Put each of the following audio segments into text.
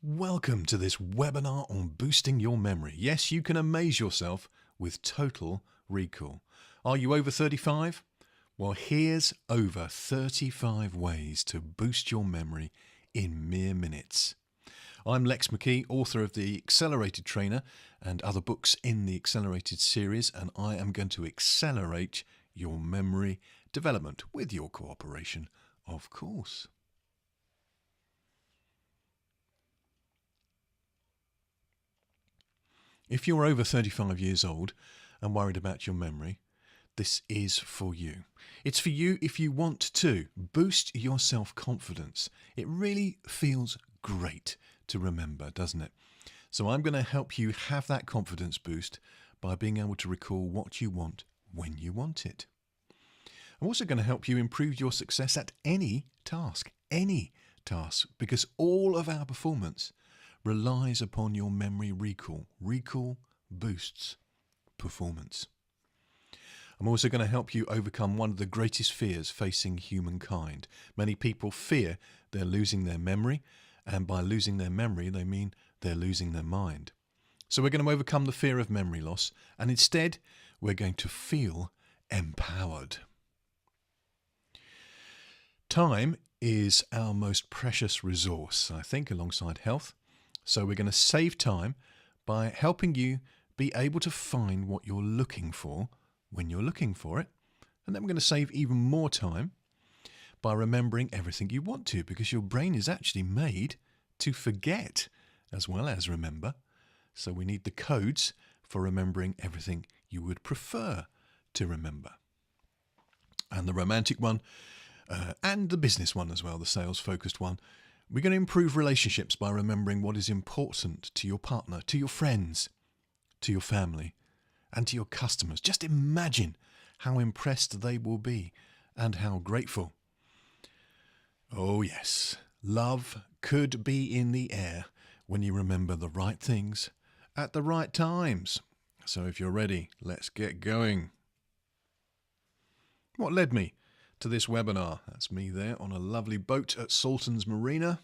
Welcome to this webinar on boosting your memory. Yes, you can amaze yourself with total recall. Are you over 35? Well, here's over 35 ways to boost your memory in mere minutes. I'm Lex McKee, author of the Accelerated Trainer and other books in the Accelerated series, and I am going to accelerate your memory development with your cooperation, of course. If you're over 35 years old and worried about your memory, this is for you. It's for you if you want to boost your self-confidence. It really feels great to remember, doesn't it? So I'm going to help you have that confidence boost by being able to recall what you want when you want it. I'm also going to help you improve your success at any task, because all of our performance relies upon your memory recall. Recall boosts performance. I'm also going to help you overcome one of the greatest fears facing humankind. Many people fear they're losing their memory, and by losing their memory, they mean they're losing their mind. So we're going to overcome the fear of memory loss, and instead, we're going to feel empowered. Time is our most precious resource, I think, alongside health. So we're going to save time by helping you be able to find what you're looking for when you're looking for it. And then we're going to save even more time by remembering everything you want to, because your brain is actually made to forget as well as remember. So we need the codes for remembering everything you would prefer to remember. And the romantic one, and the business one as well, the sales-focused one. We're going to improve relationships by remembering what is important to your partner, to your friends, to your family, and to your customers. Just imagine how impressed they will be and how grateful. Oh yes, love could be in the air when you remember the right things at the right times. So if you're ready, let's get going. What led me to this webinar? That's me there on a lovely boat at Saltons Marina.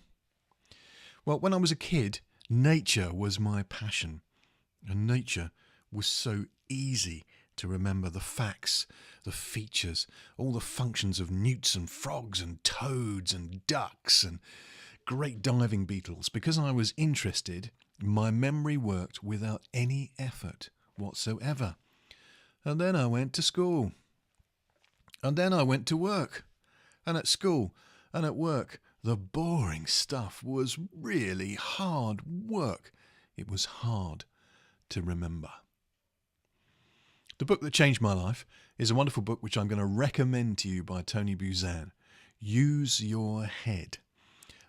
Well, when I was a kid, nature was my passion, and nature was so easy to remember: the facts, the features, all the functions of newts and frogs and toads and ducks and great diving beetles. Because I was interested, my memory worked without any effort whatsoever. And then I went to school. And then I went to work. And at school and at work, the boring stuff was really hard work. It was hard to remember. The book that changed my life is a wonderful book which I'm going to recommend to you by Tony Buzan. Use Your Head.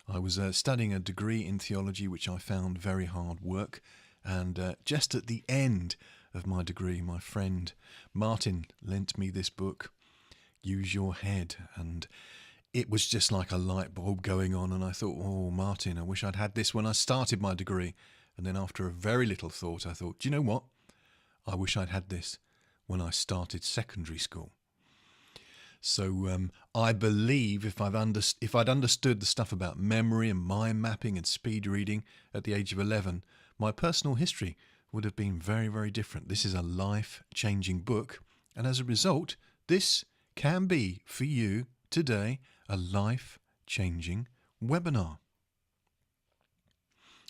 I was studying a degree in theology which I found very hard work. And just at the end of my degree, my friend Martin lent me this book, Use Your Head, and it was just like a light bulb going on, and I thought, oh Martin, I wish I'd had this when I started my degree. And then after a very little thought, I thought, do you know what? I wish I'd had this when I started secondary school. So I believe if I'd understood the stuff about memory and mind mapping and speed reading at the age of 11, my personal history would have been very, very different. This is a life-changing book, and as a result, this can be, for you today, a life-changing webinar.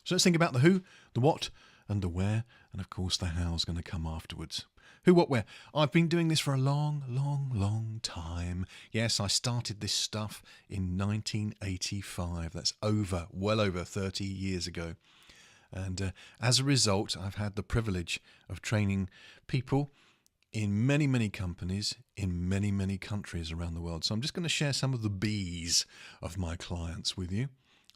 So let's think about the who, the what, and the where, and of course the how is going to come afterwards. Who, what, where? I've been doing this for a long, long, long time. Yes, I started this stuff in 1985. That's well over 30 years ago. And as a result, I've had the privilege of training people in many, many companies, in many, many countries around the world. So I'm just going to share some of the B's of my clients with you.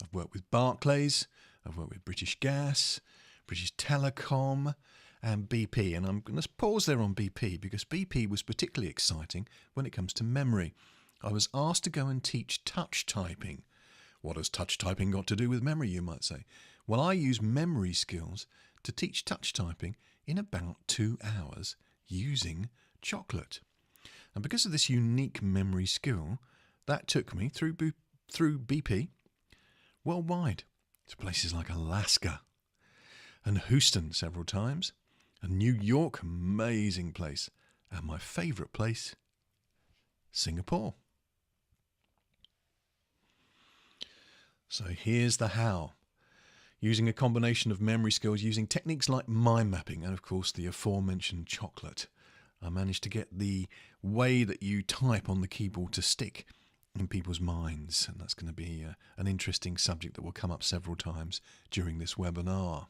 I've worked with Barclays, I've worked with British Gas, British Telecom, and BP. And I'm going to pause there on BP because BP was particularly exciting when it comes to memory. I was asked to go and teach touch typing. What has touch typing got to do with memory, you might say? Well, I use memory skills to teach touch typing in about 2 hours using chocolate. And because of this unique memory skill, that took me through BP worldwide. to places like Alaska and Houston several times, and New York, amazing place, and my favourite place, Singapore. So here's the how. Using a combination of memory skills, using techniques like mind mapping and of course the aforementioned chocolate, I managed to get the way that you type on the keyboard to stick in people's minds, and that's going to be an interesting subject that will come up several times during this webinar.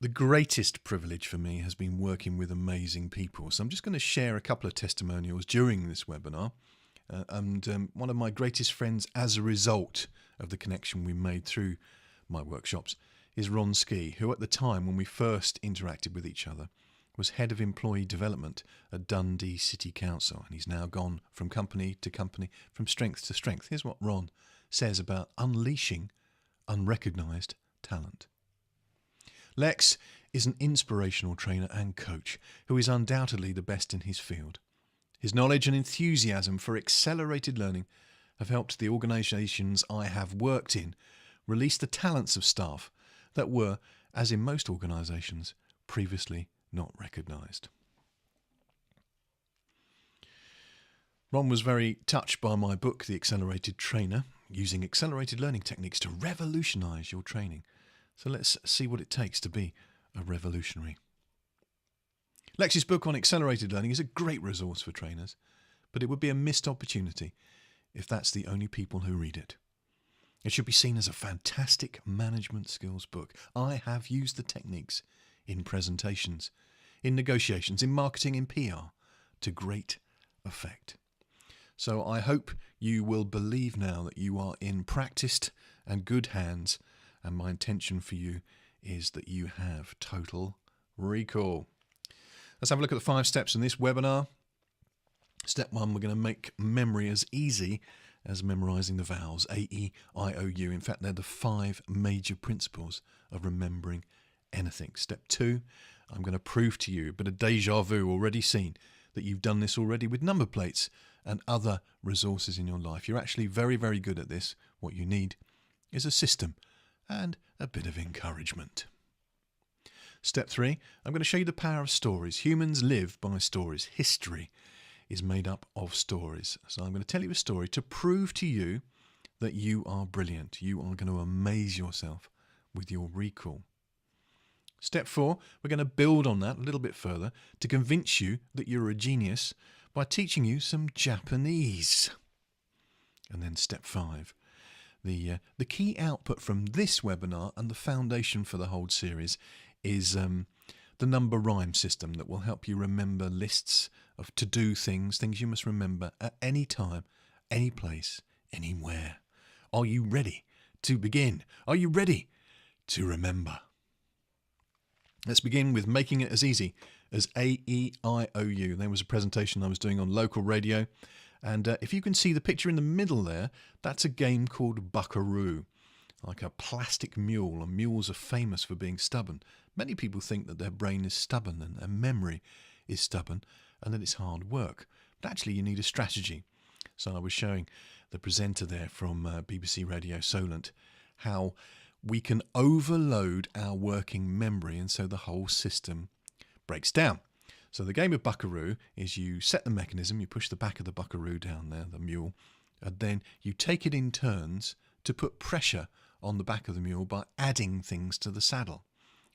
The greatest privilege for me has been working with amazing people, so I'm just going to share a couple of testimonials during this webinar. And one of my greatest friends as a result of the connection we made through my workshops is Ron Ski, who at the time when we first interacted with each other was head of employee development at Dundee City Council, and he's now gone from company to company, from strength to strength. Here's what Ron says about unleashing unrecognised talent. Lex is an inspirational trainer and coach who is undoubtedly the best in his field. His knowledge and enthusiasm for accelerated learning have helped the organisations I have worked in release the talents of staff that were, as in most organisations, previously not recognised. Ron was very touched by my book, The Accelerated Trainer, using accelerated learning techniques to revolutionise your training. So let's see what it takes to be a revolutionary. Lex's book on accelerated learning is a great resource for trainers, but it would be a missed opportunity if that's the only people who read it. It should be seen as a fantastic management skills book. I have used the techniques in presentations, in negotiations, in marketing, in PR to great effect. So I hope you will believe now that you are in practiced and good hands, and my intention for you is that you have total recall. Let's have a look at the 5 steps in this webinar. Step 1, we're going to make memory as easy as memorising the vowels, A, E, I, O, U. In fact, they're the 5 major principles of remembering anything. Step 2, I'm going to prove to you, a bit of deja vu already seen, that you've done this already with number plates and other resources in your life. You're actually very, very good at this. What you need is a system and a bit of encouragement. Step 3, I'm going to show you the power of stories. Humans live by stories. History is made up of stories. So I'm going to tell you a story to prove to you that you are brilliant. You are going to amaze yourself with your recall. Step 4, we're going to build on that a little bit further to convince you that you're a genius by teaching you some Japanese. And then step 5, the key output from this webinar and the foundation for the whole series is the number rhyme system that will help you remember lists of to-do things you must remember at any time, any place, anywhere. Are you ready to begin? Are you ready to remember? Let's begin with making it as easy as AEIOU. There was a presentation I was doing on local radio, and if you can see the picture in the middle there, that's a game called Buckaroo. Like a plastic mule, and mules are famous for being stubborn. Many people think that their brain is stubborn and their memory is stubborn and that it's hard work. But actually you need a strategy. So I was showing the presenter there from BBC Radio Solent how we can overload our working memory and so the whole system breaks down. So the game of Buckaroo is you set the mechanism, you push the back of the Buckaroo down there, the mule, and then you take it in turns to put pressure on the back of the mule by adding things to the saddle.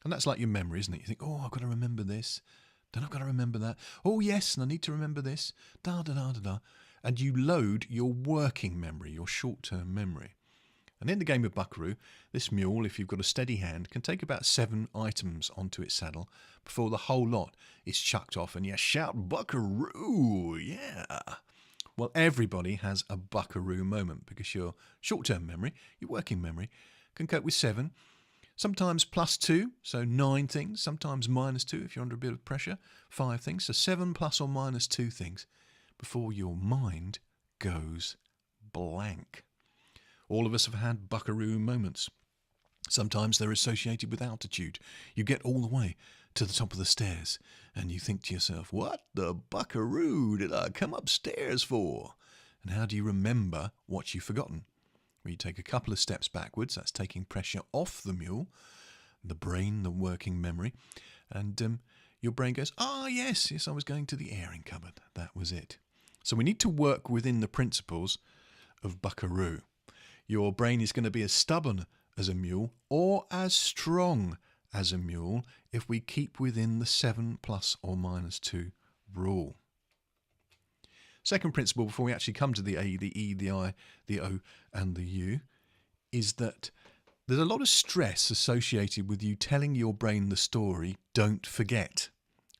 And that's like your memory, isn't it? You think, oh, I've got to remember this, then I've got to remember that. Oh, yes, and I need to remember this, da-da-da-da-da. And you load your working memory, your short-term memory. And in the game of Buckaroo, this mule, if you've got a steady hand, can take about 7 items onto its saddle before the whole lot is chucked off and you shout, Buckaroo, yeah. Well, everybody has a Buckaroo moment because your short-term memory, your working memory, can cope with 7, sometimes +2, so 9 things, sometimes -2 if you're under a bit of pressure, 5 things, so 7 plus or minus 2 things before your mind goes blank. All of us have had Buckaroo moments. Sometimes they're associated with altitude. You get all the way to the top of the stairs and you think to yourself, what the Buckaroo did I come upstairs for? And how do you remember what you've forgotten? where you take a couple of steps backwards. That's taking pressure off the mule, the brain, the working memory. And your brain goes, yes, I was going to the airing cupboard. That was it. So we need to work within the principles of Buckaroo. Your brain is going to be as stubborn as a mule or as strong as a mule if we keep within the 7 ± 2 rule. Second principle, before we actually come to the A, the E, the I, the O and the U, is that there's a lot of stress associated with you telling your brain the story, don't forget.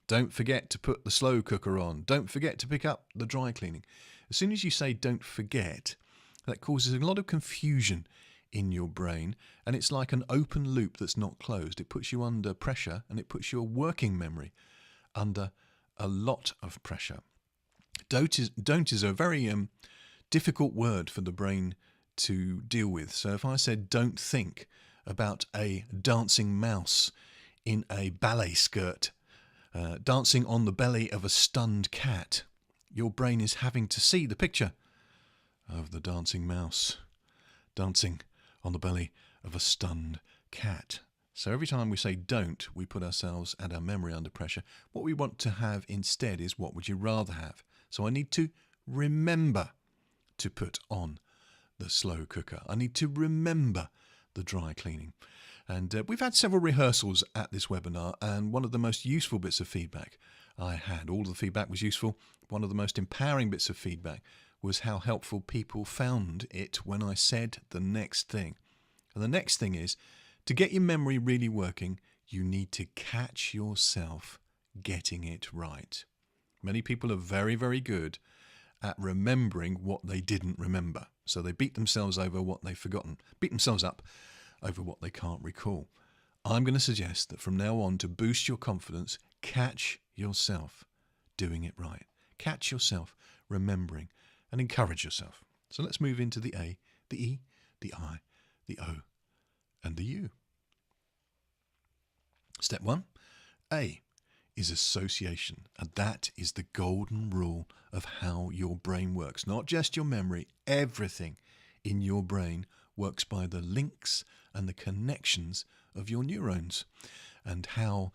Don't forget to put the slow cooker on. Don't forget to pick up the dry cleaning. As soon as you say don't forget, that causes a lot of confusion in your brain, and it's like an open loop that's not closed. It puts you under pressure, and it puts your working memory under a lot of pressure. Don't is a very difficult word for the brain to deal with. So if I said don't think about a dancing mouse in a ballet skirt dancing on the belly of a stunned cat, your brain is having to see the picture of the dancing mouse dancing on the belly of a stunned cat. So every time we say don't, we put ourselves and our memory under pressure. What we want to have instead is what would you rather have? So I need to remember to put on the slow cooker. I need to remember the dry cleaning. And we've had several rehearsals at this webinar, and one of the most useful bits of feedback I had, all the feedback was useful, one of the most empowering bits of feedback was how helpful people found it when I said the next thing. And the next thing is, to get your memory really working, you need to catch yourself getting it right. Many people are very, very good at remembering what they didn't remember. So they beat themselves over what they've forgotten, beat themselves up over what they can't recall. I'm going to suggest that from now on, to boost your confidence, catch yourself doing it right. Catch yourself remembering and encourage yourself. So let's move into the A, the E, the I, the O, and the U. Step 1, A is association, and that is the golden rule of how your brain works. Not just your memory, everything in your brain works by the links and the connections of your neurons, and how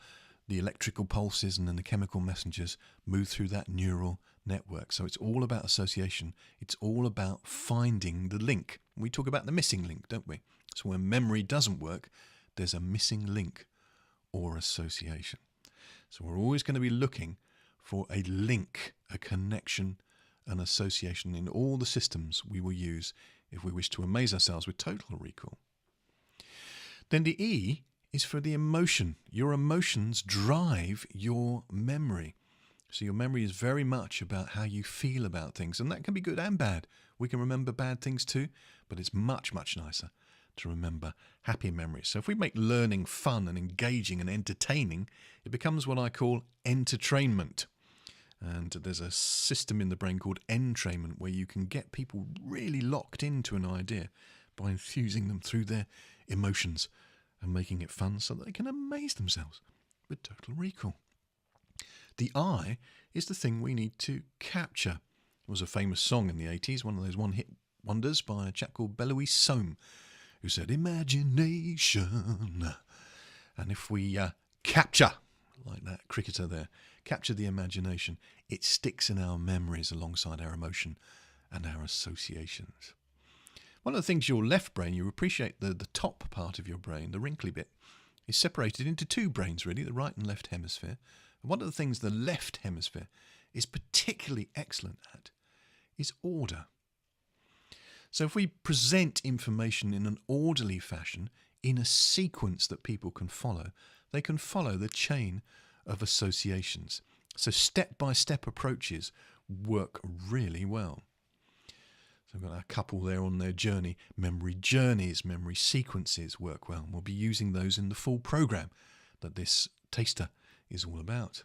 the electrical pulses and then the chemical messengers move through that neural network. So it's all about association. It's all about finding the link. We talk about the missing link, don't we? So when memory doesn't work, there's a missing link or association. So we're always going to be looking for a link, a connection, an association in all the systems we will use if we wish to amaze ourselves with total recall. Then the E is for the emotion. Your emotions drive your memory. So your memory is very much about how you feel about things, and that can be good and bad. We can remember bad things too, but it's much, much nicer to remember happy memories. So if we make learning fun and engaging and entertaining, it becomes what I call entertainment. And there's a system in the brain called entrainment where you can get people really locked into an idea by infusing them through their emotions and making it fun so that they can amaze themselves with total recall. The I is the thing we need to capture. It was a famous song in the 80s, one of those one-hit wonders by a chap called Belouis Somme, who said, imagination. And if we capture, like that cricketer there, capture the imagination, it sticks in our memories alongside our emotion and our associations. One of the things your left brain, you appreciate the top part of your brain, the wrinkly bit, is separated into two brains really, the right and left hemisphere. And one of the things the left hemisphere is particularly excellent at is order. So if we present information in an orderly fashion, in a sequence that people can follow, they can follow the chain of associations. So step-by-step approaches work really well. So I've got a couple there on their journey. Memory journeys, memory sequences work well. And we'll be using those in the full program that this taster is all about.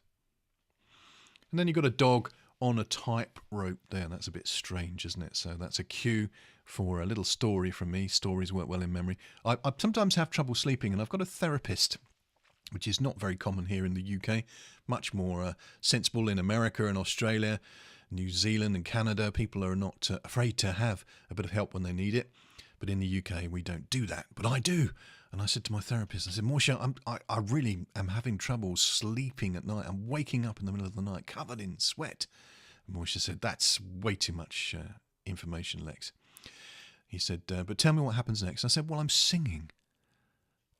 And then you've got a dog on a tightrope there. That's a bit strange, isn't it? So that's a cue for a little story from me. Stories work well in memory. I sometimes have trouble sleeping, and I've got a therapist, which is not very common here in the UK, much more sensible in America and Australia, New Zealand and Canada. People are not afraid to have a bit of help when they need it. But in the UK, we don't do that. But I do. And I said to my therapist, I said, Morsha, I really am having trouble sleeping at night. I'm waking up in the middle of the night covered in sweat. And Morsha said, that's way too much information, Lex. He said, but tell me what happens next. I said, well, I'm singing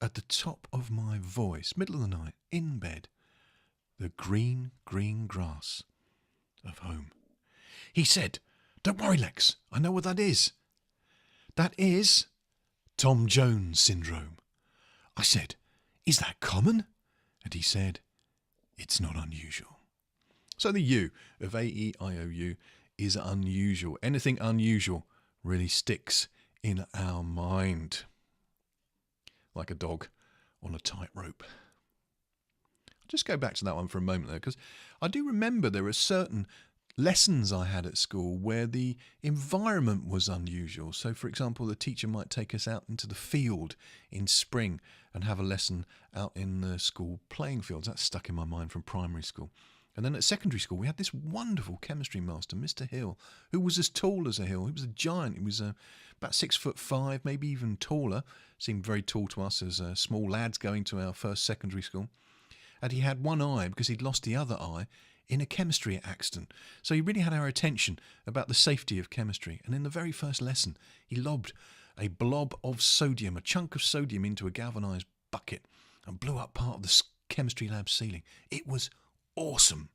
at the top of my voice, middle of the night, in bed, the green, green grass of home. He said, don't worry, Lex, I know what that is. That is Tom Jones syndrome. I said, is that common? And he said, it's not unusual. So the U of AEIOU is unusual. Anything unusual really sticks in our mind. Like a dog on a tightrope. Just go back to that one for a moment though, because I do remember there are certain lessons I had at school where the environment was unusual. So for example, the teacher might take us out into the field in spring and have a lesson out in the school playing fields. That's stuck in my mind from primary school. And then at secondary school, we had this wonderful chemistry master, Mr. Hill, who was as tall as a hill. He was a giant. He was about 6'5", maybe even taller. Seemed very tall to us as small lads going to our first secondary school. And he had one eye because he'd lost the other eye in a chemistry accident. So he really had our attention about the safety of chemistry. And in the very first lesson, he lobbed a blob of sodium, a chunk of sodium, into a galvanised bucket and blew up part of the chemistry lab ceiling. It was awesome.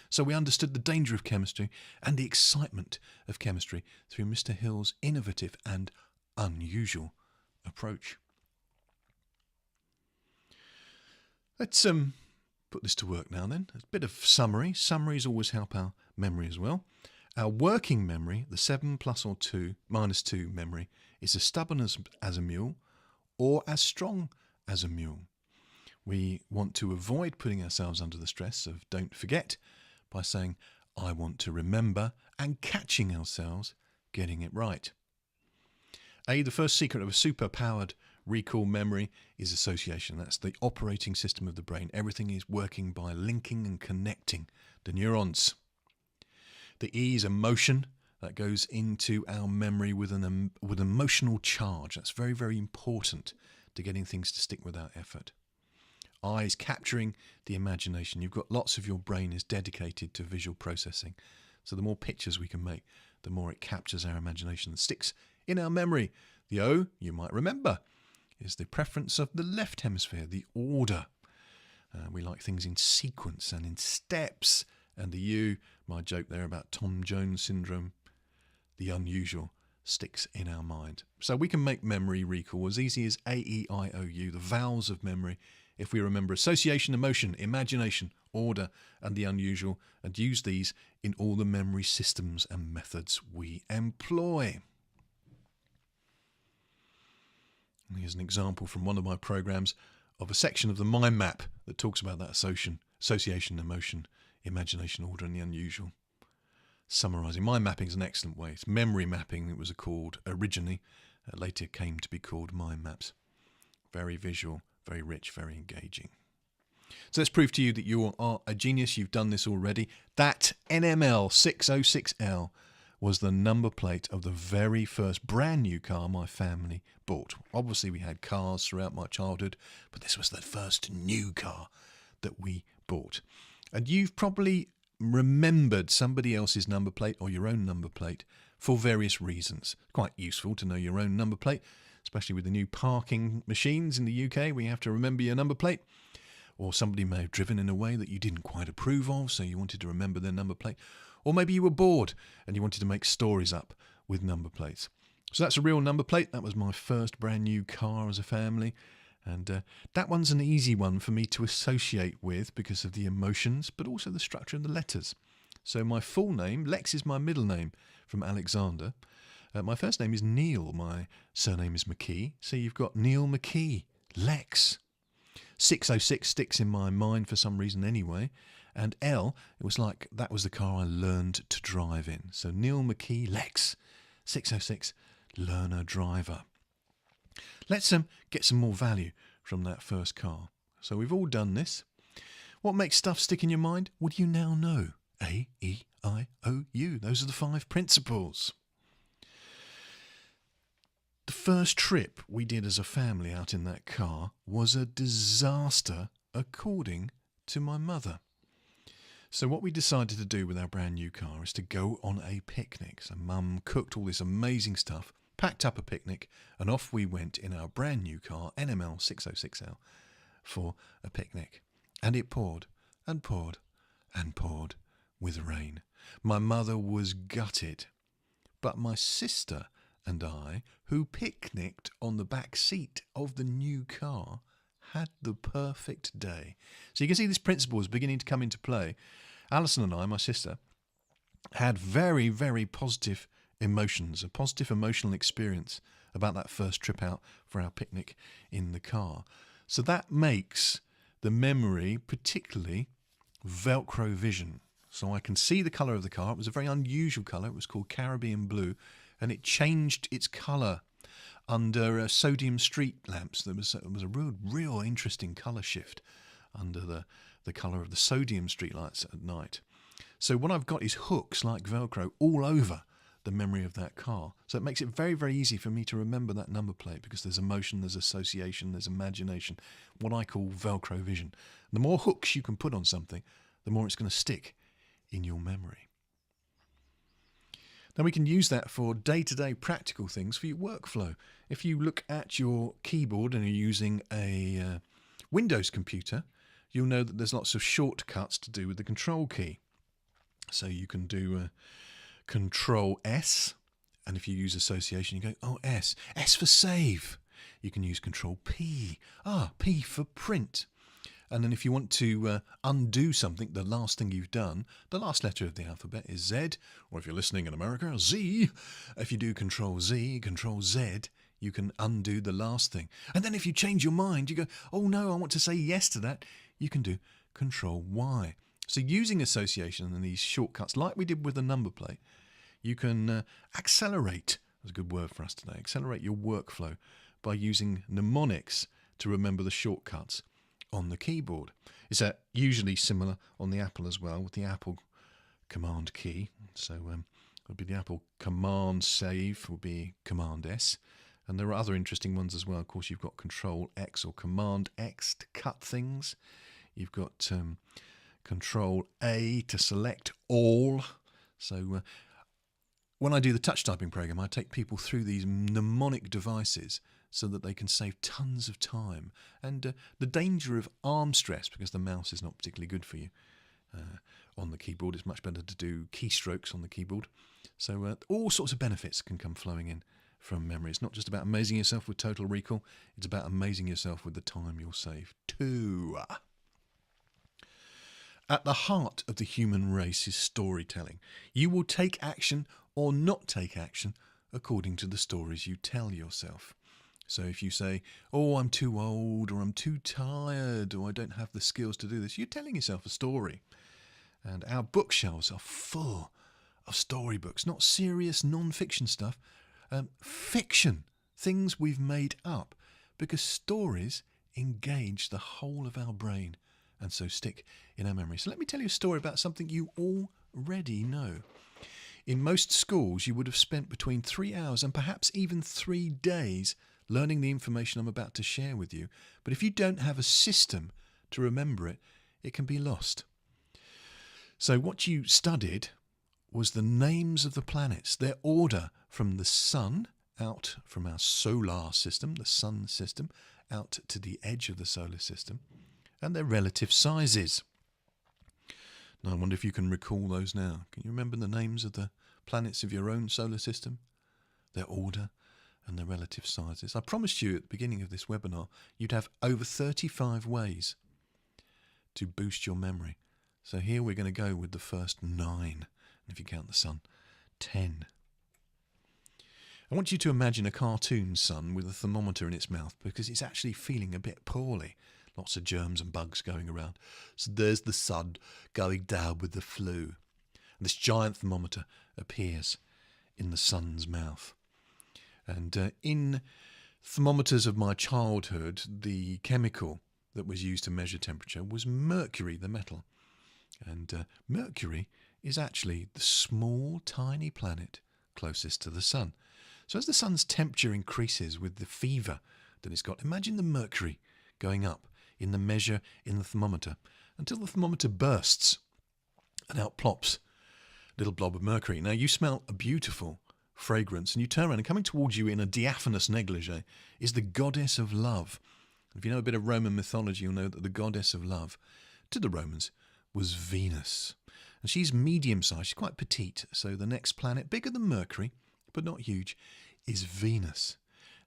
So we understood the danger of chemistry and the excitement of chemistry through Mr. Hill's innovative and unusual approach. Let's put this to work now then. A bit of summary. Summaries always help our memory as well. Our working memory, the 7 plus or 2 minus 2 memory, is as stubborn as a mule or as strong as a mule. We want to avoid putting ourselves under the stress of don't forget by saying, I want to remember, and catching ourselves getting it right. The first secret of a super-powered recall memory is association. That's the operating system of the brain. Everything is working by linking and connecting the neurons. The E is emotion. That goes into our memory with an emotional charge. That's very, very important to getting things to stick without effort. I is capturing the imagination. You've got lots of your brain is dedicated to visual processing. So the more pictures we can make, the more it captures our imagination and sticks in our memory. The O, you might remember, is the preference of the left hemisphere, the order. We like things in sequence and in steps. And the U, my joke there about Tom Jones syndrome, the unusual, sticks in our mind. So we can make memory recall as easy as AEIOU, the vowels of memory, if we remember association, emotion, imagination, order, and the unusual, and use these in all the memory systems and methods we employ. And here's an example from one of my programs of a section of the mind map that talks about that association, emotion, imagination, order, and the unusual. Summarising, mind mapping is an excellent way. It's memory mapping, it was called originally. Later came to be called mind maps. Very visual, very rich, very engaging. So let's prove to you that you are a genius. You've done this already. That NML 606L was the number plate of the very first brand new car my family bought. Obviously we had cars throughout my childhood, but this was the first new car that we bought. And you've probably remembered somebody else's number plate or your own number plate for various reasons. Quite useful to know your own number plate, especially with the new parking machines in the UK. We have to remember your number plate. Or somebody may have driven in a way that you didn't quite approve of, so you wanted to remember their number plate. Or maybe you were bored and you wanted to make stories up with number plates. So that's a real number plate. That was my first brand new car as a family. And that one's an easy one for me to associate with because of the emotions, but also the structure of the letters. So my full name, Lex is my middle name from Alexander. My first name is Neil. My surname is McKee. So you've got Neil McKee, Lex. 606 sticks in my mind for some reason anyway. And L, it was like that was the car I learned to drive in. So Neil McKee, Lex, 606, learner driver. Let's get some more value from that first car. So we've all done this. What makes stuff stick in your mind? Well, you now know. A-E-I-O-U. Those are the 5 principles. The first trip we did as a family out in that car was a disaster, according to my mother. So what we decided to do with our brand new car is to go on a picnic. So Mum cooked all this amazing stuff, packed up a picnic, and off we went in our brand new car, NML 606L, for a picnic. And it poured and poured and poured with rain. My mother was gutted. But my sister and I, who picnicked on the back seat of the new car, had the perfect day. So you can see this principle is beginning to come into play. Alison and I, my sister, had very, very positive emotions, a positive emotional experience about that first trip out for our picnic in the car. So that makes the memory particularly Velcro vision. So I can see the colour of the car. It was a very unusual colour. It was called Caribbean blue, and it changed its colour under sodium street lamps. There was a real interesting colour shift under the colour of the sodium street lights at night. So what I've got is hooks like Velcro all over the memory of that car. So it makes it very, very easy for me to remember that number plate because there's emotion, there's association, there's imagination, what I call Velcro vision. And the more hooks you can put on something, the more it's going to stick in your memory. Now we can use that for day-to-day practical things for your workflow. If you look at your keyboard and you're using a Windows computer, you'll know that there's lots of shortcuts to do with the control key. So you can do Control S, and if you use association, you go, oh, S for save. You can use Control P, P for print. And then if you want to undo something, the last thing you've done, the last letter of the alphabet is Z, or if you're listening in America, Z. If you do Control Z, Control Z, you can undo the last thing. And then if you change your mind, you go, oh no, I want to say yes to that, you can do Control Y. So using association and these shortcuts, like we did with the number plate, you can accelerate, that's a good word for us today, accelerate your workflow by using mnemonics to remember the shortcuts on the keyboard. It's usually similar on the Apple as well, with the Apple Command key. So it would be the Apple Command Save, would be Command S. And there are other interesting ones as well. Of course, you've got Control X or Command X to cut things. You've got Control A to select all. So when I do the touch typing program, I take people through these mnemonic devices so that they can save tons of time. And the danger of arm stress, because the mouse is not particularly good for you on the keyboard. It's much better to do keystrokes on the keyboard. So all sorts of benefits can come flowing in from memory. It's not just about amazing yourself with total recall. It's about amazing yourself with the time you'll save too. At the heart of the human race is storytelling. You will take action or not take action according to the stories you tell yourself. So if you say, oh, I'm too old, or I'm too tired, or I don't have the skills to do this, you're telling yourself a story. And our bookshelves are full of storybooks, not serious non-fiction stuff, fiction, things we've made up, because stories engage the whole of our brain and so stick in our memory. So let me tell you a story about something you already know. In most schools, you would have spent between 3 hours and perhaps even 3 days learning the information I'm about to share with you. But if you don't have a system to remember it, it can be lost. So what you studied was the names of the planets, their order from the sun out from our solar system, the sun system, out to the edge of the solar system, and their relative sizes. Now, I wonder if you can recall those now. Can you remember the names of the planets of your own solar system, their order, and their relative sizes? I promised you at the beginning of this webinar you'd have over 35 ways to boost your memory. So here we're going to go with the first 9, and if you count the sun, 10. I want you to imagine a cartoon sun with a thermometer in its mouth because it's actually feeling a bit poorly. Lots of germs and bugs going around. So there's the sun going down with the flu. And this giant thermometer appears in the sun's mouth. And in thermometers of my childhood, the chemical that was used to measure temperature was mercury, the metal. And Mercury is actually the small, tiny planet closest to the sun. So as the sun's temperature increases with the fever that it's got, imagine the mercury going up in the measure in the thermometer until the thermometer bursts and out plops a little blob of mercury. Now you smell a beautiful fragrance and you turn around, and coming towards you in a diaphanous negligee is the goddess of love. If you know a bit of Roman mythology, you'll know that the goddess of love to the Romans was Venus. And she's medium-sized, she's quite petite. So the next planet, bigger than Mercury, but not huge, is Venus.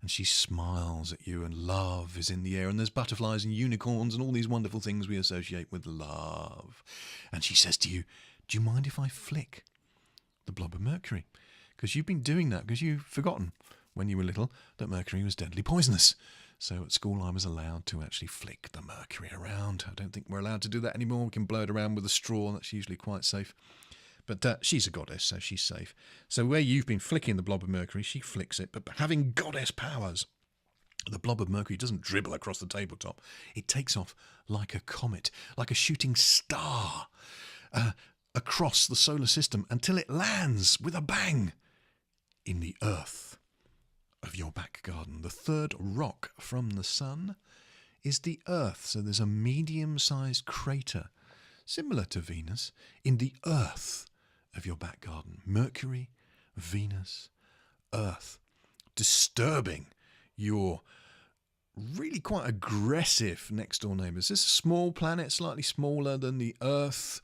And she smiles at you, and love is in the air, and there's butterflies and unicorns and all these wonderful things we associate with love. And she says to you, do you mind if I flick the blob of mercury? Because you've been doing that because you've forgotten when you were little that mercury was deadly poisonous. So at school I was allowed to actually flick the mercury around. I don't think we're allowed to do that anymore. We can blow it around with a straw. That's usually quite safe. But she's a goddess, so she's safe. So where you've been flicking the blob of mercury, she flicks it. But having goddess powers, the blob of mercury doesn't dribble across the tabletop. It takes off like a comet, like a shooting star, across the solar system until it lands with a bang in the earth of your back garden. The third rock from the sun is the Earth. So there's a medium-sized crater, similar to Venus, in the earth of your back garden. Mercury, Venus, Earth, disturbing your really quite aggressive next-door neighbours. This is a small planet, slightly smaller than the Earth.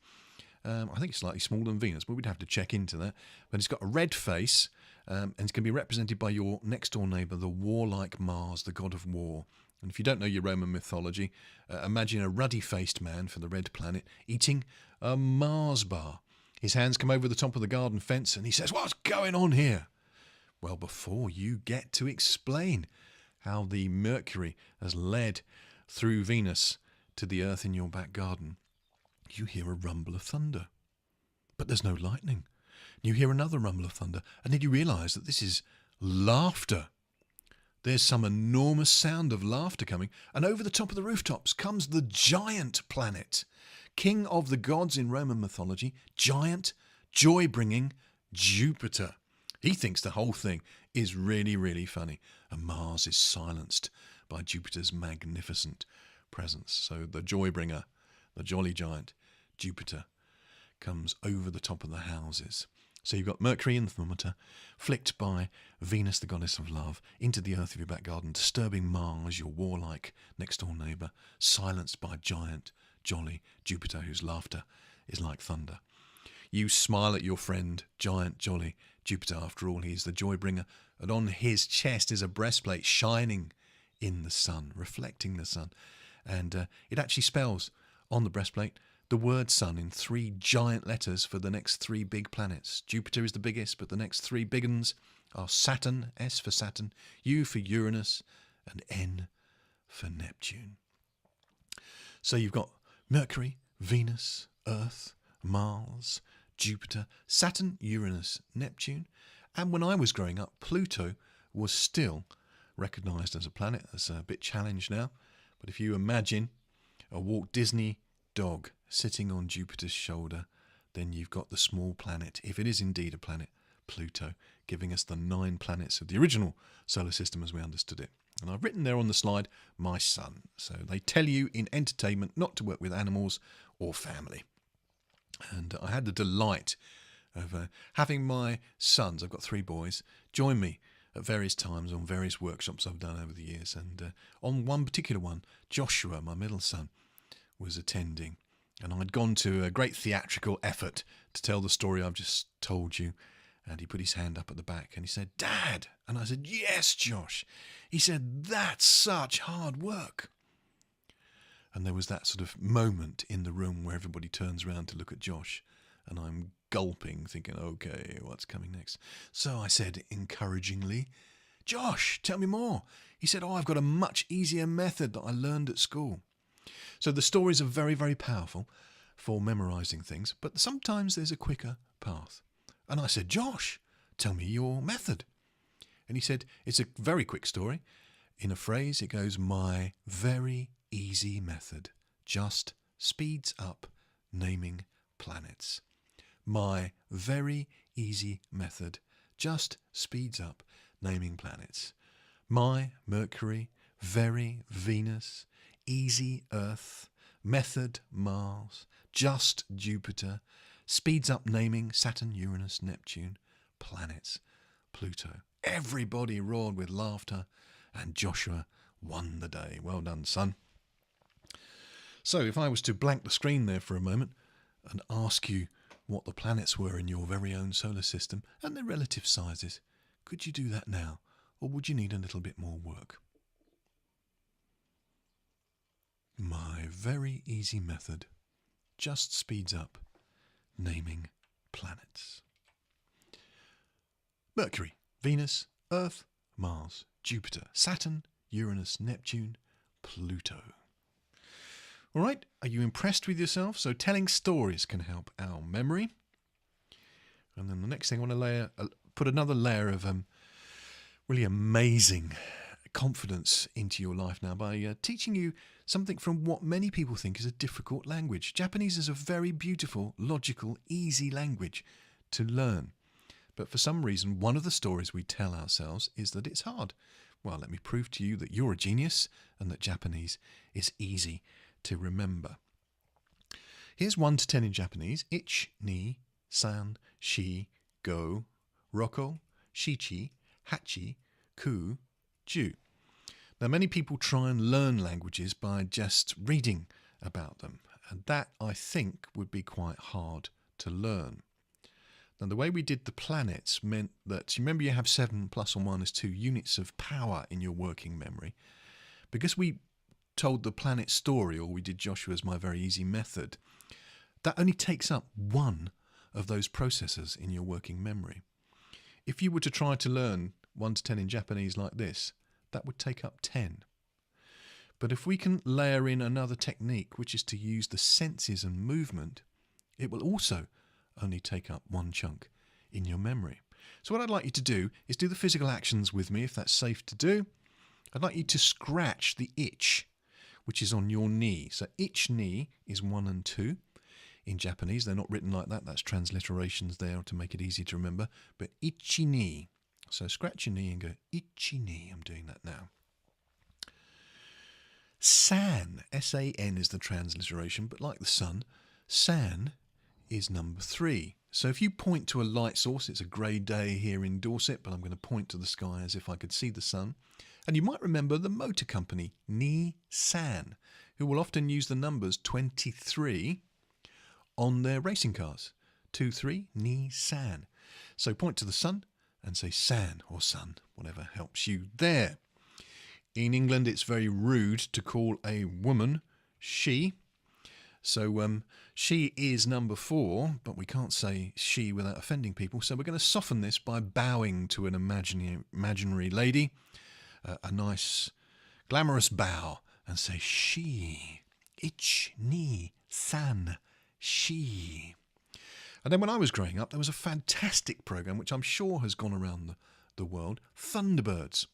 I think it's slightly smaller than Venus, but we'd have to check into that. But it's got a red face, and it's going to be represented by your next-door neighbour, the warlike Mars, the god of war. And if you don't know your Roman mythology, imagine a ruddy-faced man for the red planet eating a Mars bar. His hands come over the top of the garden fence, and he says, "What's going on here?" Well, before you get to explain how the Mercury has led through Venus to the Earth in your back garden, you hear a rumble of thunder. But there's no lightning. You hear another rumble of thunder, and then you realise that this is laughter. There's some enormous sound of laughter coming, and over the top of the rooftops comes the giant planet, king of the gods in Roman mythology, giant, joy-bringing Jupiter. He thinks the whole thing is really, really funny, and Mars is silenced by Jupiter's magnificent presence. So the joy-bringer, the jolly giant, Jupiter, comes over the top of the houses. So you've got Mercury in the thermometer, flicked by Venus, the goddess of love, into the earth of your back garden, disturbing Mars, your warlike next-door neighbour, silenced by giant, jolly Jupiter, whose laughter is like thunder. You smile at your friend, giant, jolly Jupiter. After all, he's the joy-bringer, and on his chest is a breastplate shining in the sun, reflecting the sun. And it actually spells on the breastplate the word sun in 3 giant letters for the next 3 big planets. Jupiter is the biggest, but the next 3 big ones are Saturn, S for Saturn, U for Uranus, and N for Neptune. So you've got Mercury, Venus, Earth, Mars, Jupiter, Saturn, Uranus, Neptune. And when I was growing up, Pluto was still recognised as a planet. That's a bit challenged now. But if you imagine a Walt Disney dog sitting on Jupiter's shoulder, then you've got the small planet, if it is indeed a planet, Pluto, giving us the 9 planets of the original solar system as we understood it. And I've written there on the slide, my son. So they tell you in entertainment not to work with animals or family. And I had the delight of having my sons, I've got 3 boys, join me at various times on various workshops I've done over the years. And on one particular one, Joshua, my middle son, was attending. And I'd gone to a great theatrical effort to tell the story I've just told you. And he put his hand up at the back and he said, "Dad." And I said, "Yes, Josh." He said, "That's such hard work." And there was that sort of moment in the room where everybody turns around to look at Josh. And I'm gulping, thinking, okay, what's coming next? So I said encouragingly, "Josh, tell me more." He said, "Oh, I've got a much easier method that I learned at school." So the stories are very, very powerful for memorising things, but sometimes there's a quicker path. And I said, "Josh, tell me your method." And he said, "It's a very quick story. In a phrase, it goes, my very easy method just speeds up naming planets. My very easy method just speeds up naming planets. My, Mercury. Very, Venus. Easy, Earth. Method, Mars. Just, Jupiter. Speeds up naming, Saturn, Uranus, Neptune. Planets, Pluto. Everybody roared with laughter, and Joshua won the day. Well done, son. So if I was to blank the screen there for a moment and ask you what the planets were in your very own solar system and their relative sizes, could you do that now, or would you need a little bit more work? My very easy method just speeds up naming planets. Mercury, Venus, Earth, Mars, Jupiter, Saturn, Uranus, Neptune, Pluto. All right, are you impressed with yourself? So telling stories can help our memory. And then the next thing I want to put another layer of really amazing confidence into your life now by teaching you something from what many people think is a difficult language. Japanese is a very beautiful, logical, easy language to learn. But for some reason, one of the stories we tell ourselves is that it's hard. Well, let me prove to you that you're a genius and that Japanese is easy to remember. Here's 1 to 10 in Japanese. Ich, ni, san, shi, go, roko, shichi, hachi, ku, ju. Now, many people try and learn languages by just reading about them, and that, I think, would be quite hard to learn. Now, the way we did the planets meant that, you remember you have 7 plus or minus 2 units of power in your working memory. Because we told the planet story, or we did Joshua's My Very Easy Method, that only takes up 1 of those processors in your working memory. If you were to try to learn 1 to 10 in Japanese like this, that would take up 10. But if we can layer in another technique, which is to use the senses and movement, it will also only take up 1 chunk in your memory. So what I'd like you to do is do the physical actions with me, if that's safe to do. I'd like you to scratch the itch, which is on your knee. So ich ni is 1 and 2. In Japanese, they're not written like that. That's transliterations there to make it easy to remember. But ichi ni. So scratch your knee and go ichi ni. I'm doing that now. San, S-A-N is the transliteration, but like the sun, san is number 3. So if you point to a light source, it's a grey day here in Dorset, but I'm going to point to the sky as if I could see the sun. And you might remember the motor company, Nissan, who will often use the numbers 23 on their racing cars. 23, Nissan. So point to the sun and say san or sun, whatever helps you there. In England, it's very rude to call a woman she. So she is number 4, but we can't say she without offending people. So we're going to soften this by bowing to an imaginary lady. A nice glamorous bow and say she, ich, ni, san, she. And then when I was growing up, there was a fantastic program which I'm sure has gone around the world, Thunderbirds.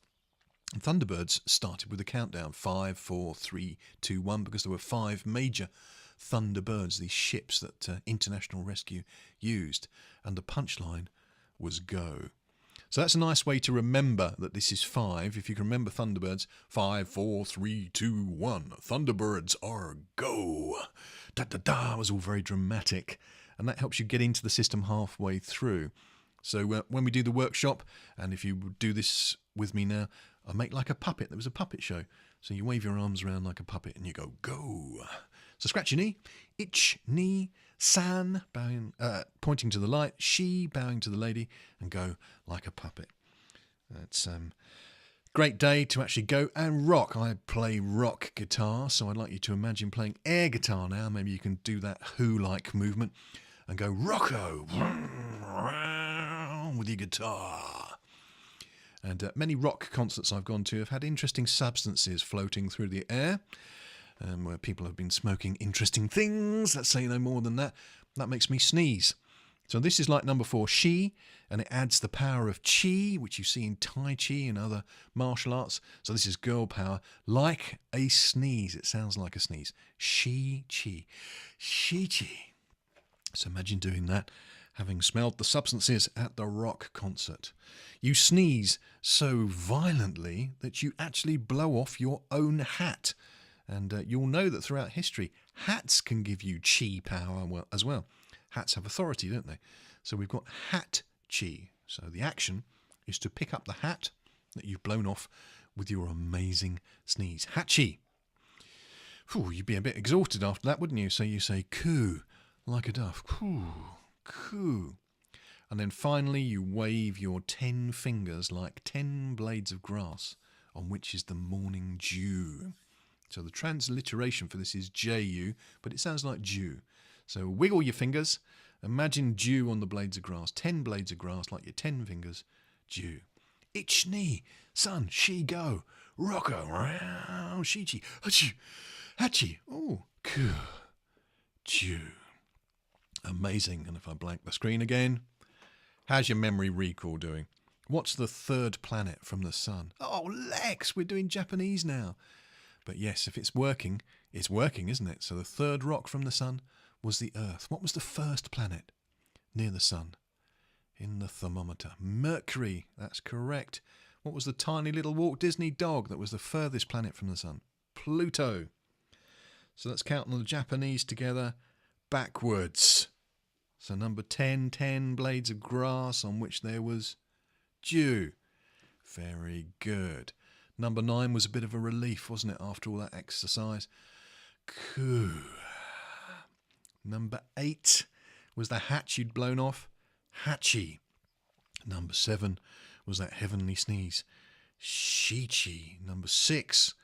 And Thunderbirds started with a countdown, 5, 4, 3, 2, 1, because there were 5 major Thunderbirds, these ships that International Rescue used. And the punchline was go. So that's a nice way to remember that this is 5. If you can remember Thunderbirds, 5, 4, 3, 2, 1. Thunderbirds are go. Da-da-da was all very dramatic. And that helps you get into the system halfway through. So when we do the workshop, and if you do this with me now, I make like a puppet. There was a puppet show. So you wave your arms around like a puppet and you go, go. So scratch your knee. Ich, ni, san, bowing, pointing to the light. She, bowing to the lady. And go like a puppet. That's great day to actually go and rock. I play rock guitar, so I'd like you to imagine playing air guitar now. Maybe you can do that Who-like movement and go rocko with your guitar. And many rock concerts I've gone to have had interesting substances floating through the air, where people have been smoking interesting things. Let's say no more than that. That makes me sneeze. So this is like number 4, she, and it adds the power of chi, which you see in Tai Chi and other martial arts. So this is girl power, like a sneeze. It sounds like a sneeze. She, chi, she, chi. So imagine doing that having smelled the substances at the rock concert. You sneeze so violently that you actually blow off your own hat. And you'll know that throughout history, hats can give you chi power as well. Hats have authority, don't they? So we've got hat chi. So the action is to pick up the hat that you've blown off with your amazing sneeze. Hat chi. Whew, you'd be a bit exhausted after that, wouldn't you? So you say coo, like a dove. Coo, coo. And then finally you wave your 10 fingers like 10 blades of grass on which is the morning dew. So the transliteration for this is J-U, but it sounds like dew. So wiggle your fingers. Imagine dew on the blades of grass. 10 blades of grass like your 10 fingers. Dew. Ich knee, sun, she go. Rocco, row, she-chi. Hachi, hachi. Oh, coo, dew. Amazing. And if I blank the screen again, how's your memory recall doing? What's the third planet from the sun? Oh, Lex, we're doing Japanese now. But yes, if it's working, isn't it? So the third rock from the sun was the Earth. What was the first planet near the sun? In the thermometer. Mercury, that's correct. What was the tiny little Walt Disney dog that was the furthest planet from the sun? Pluto. So let's count on the Japanese together backwards. So number 10, 10 blades of grass on which there was dew. Very good. Number 9 was a bit of a relief, wasn't it, after all that exercise? Coo. Number 8 was the hatch you'd blown off. Hachi. Number 7 was that heavenly sneeze. Shichi. Number 6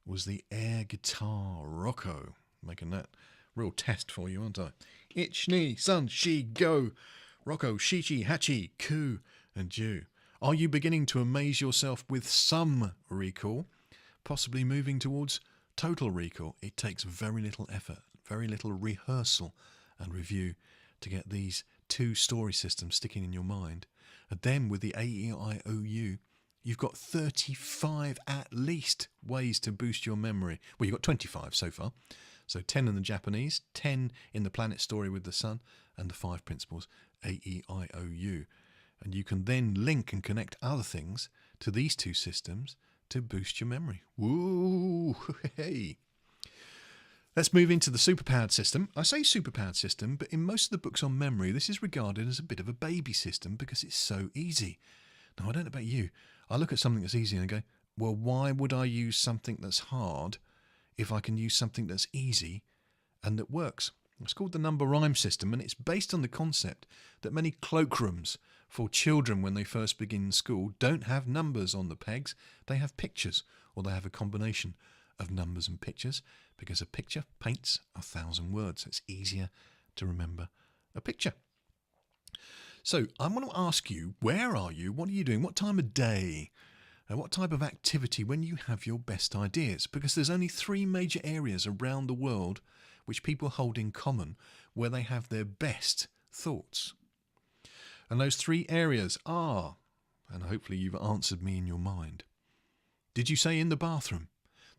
was the air guitar. Rocco. Making that real test for you, aren't I? Ich, knee, sun, she, go. Rocco, shichi, hachi, coo, and dew. Are you beginning to amaze yourself with some recall? Possibly moving towards total recall. It takes very little effort, very little rehearsal and review to get these 2 story systems sticking in your mind. And then with the AEIOU, you've got 35 at least ways to boost your memory. Well, you've got 25 so far. So 10 in the Japanese, 10 in the planet story with the sun, and the 5 principles, AEIOU. And you can then link and connect other things to these 2 systems to boost your memory. Woo! Hey! Let's move into the superpowered system. I say superpowered system, but in most of the books on memory, this is regarded as a bit of a baby system because it's so easy. Now, I don't know about you. I look at something that's easy and I go, well, why would I use something that's hard if I can use something that's easy and that works? It's called the number rhyme system, and it's based on the concept that many cloakrooms for children when they first begin school don't have numbers on the pegs. They have pictures, or they have a combination of numbers and pictures, because a picture paints 1,000 words. It's easier to remember a picture. So I want to ask you, where are you? What are you doing? What time of day? What type of activity when you have your best ideas? Because there's only 3 major areas around the world which people hold in common where they have their best thoughts. And those 3 areas are, and hopefully you've answered me in your mind. Did you say in the bathroom?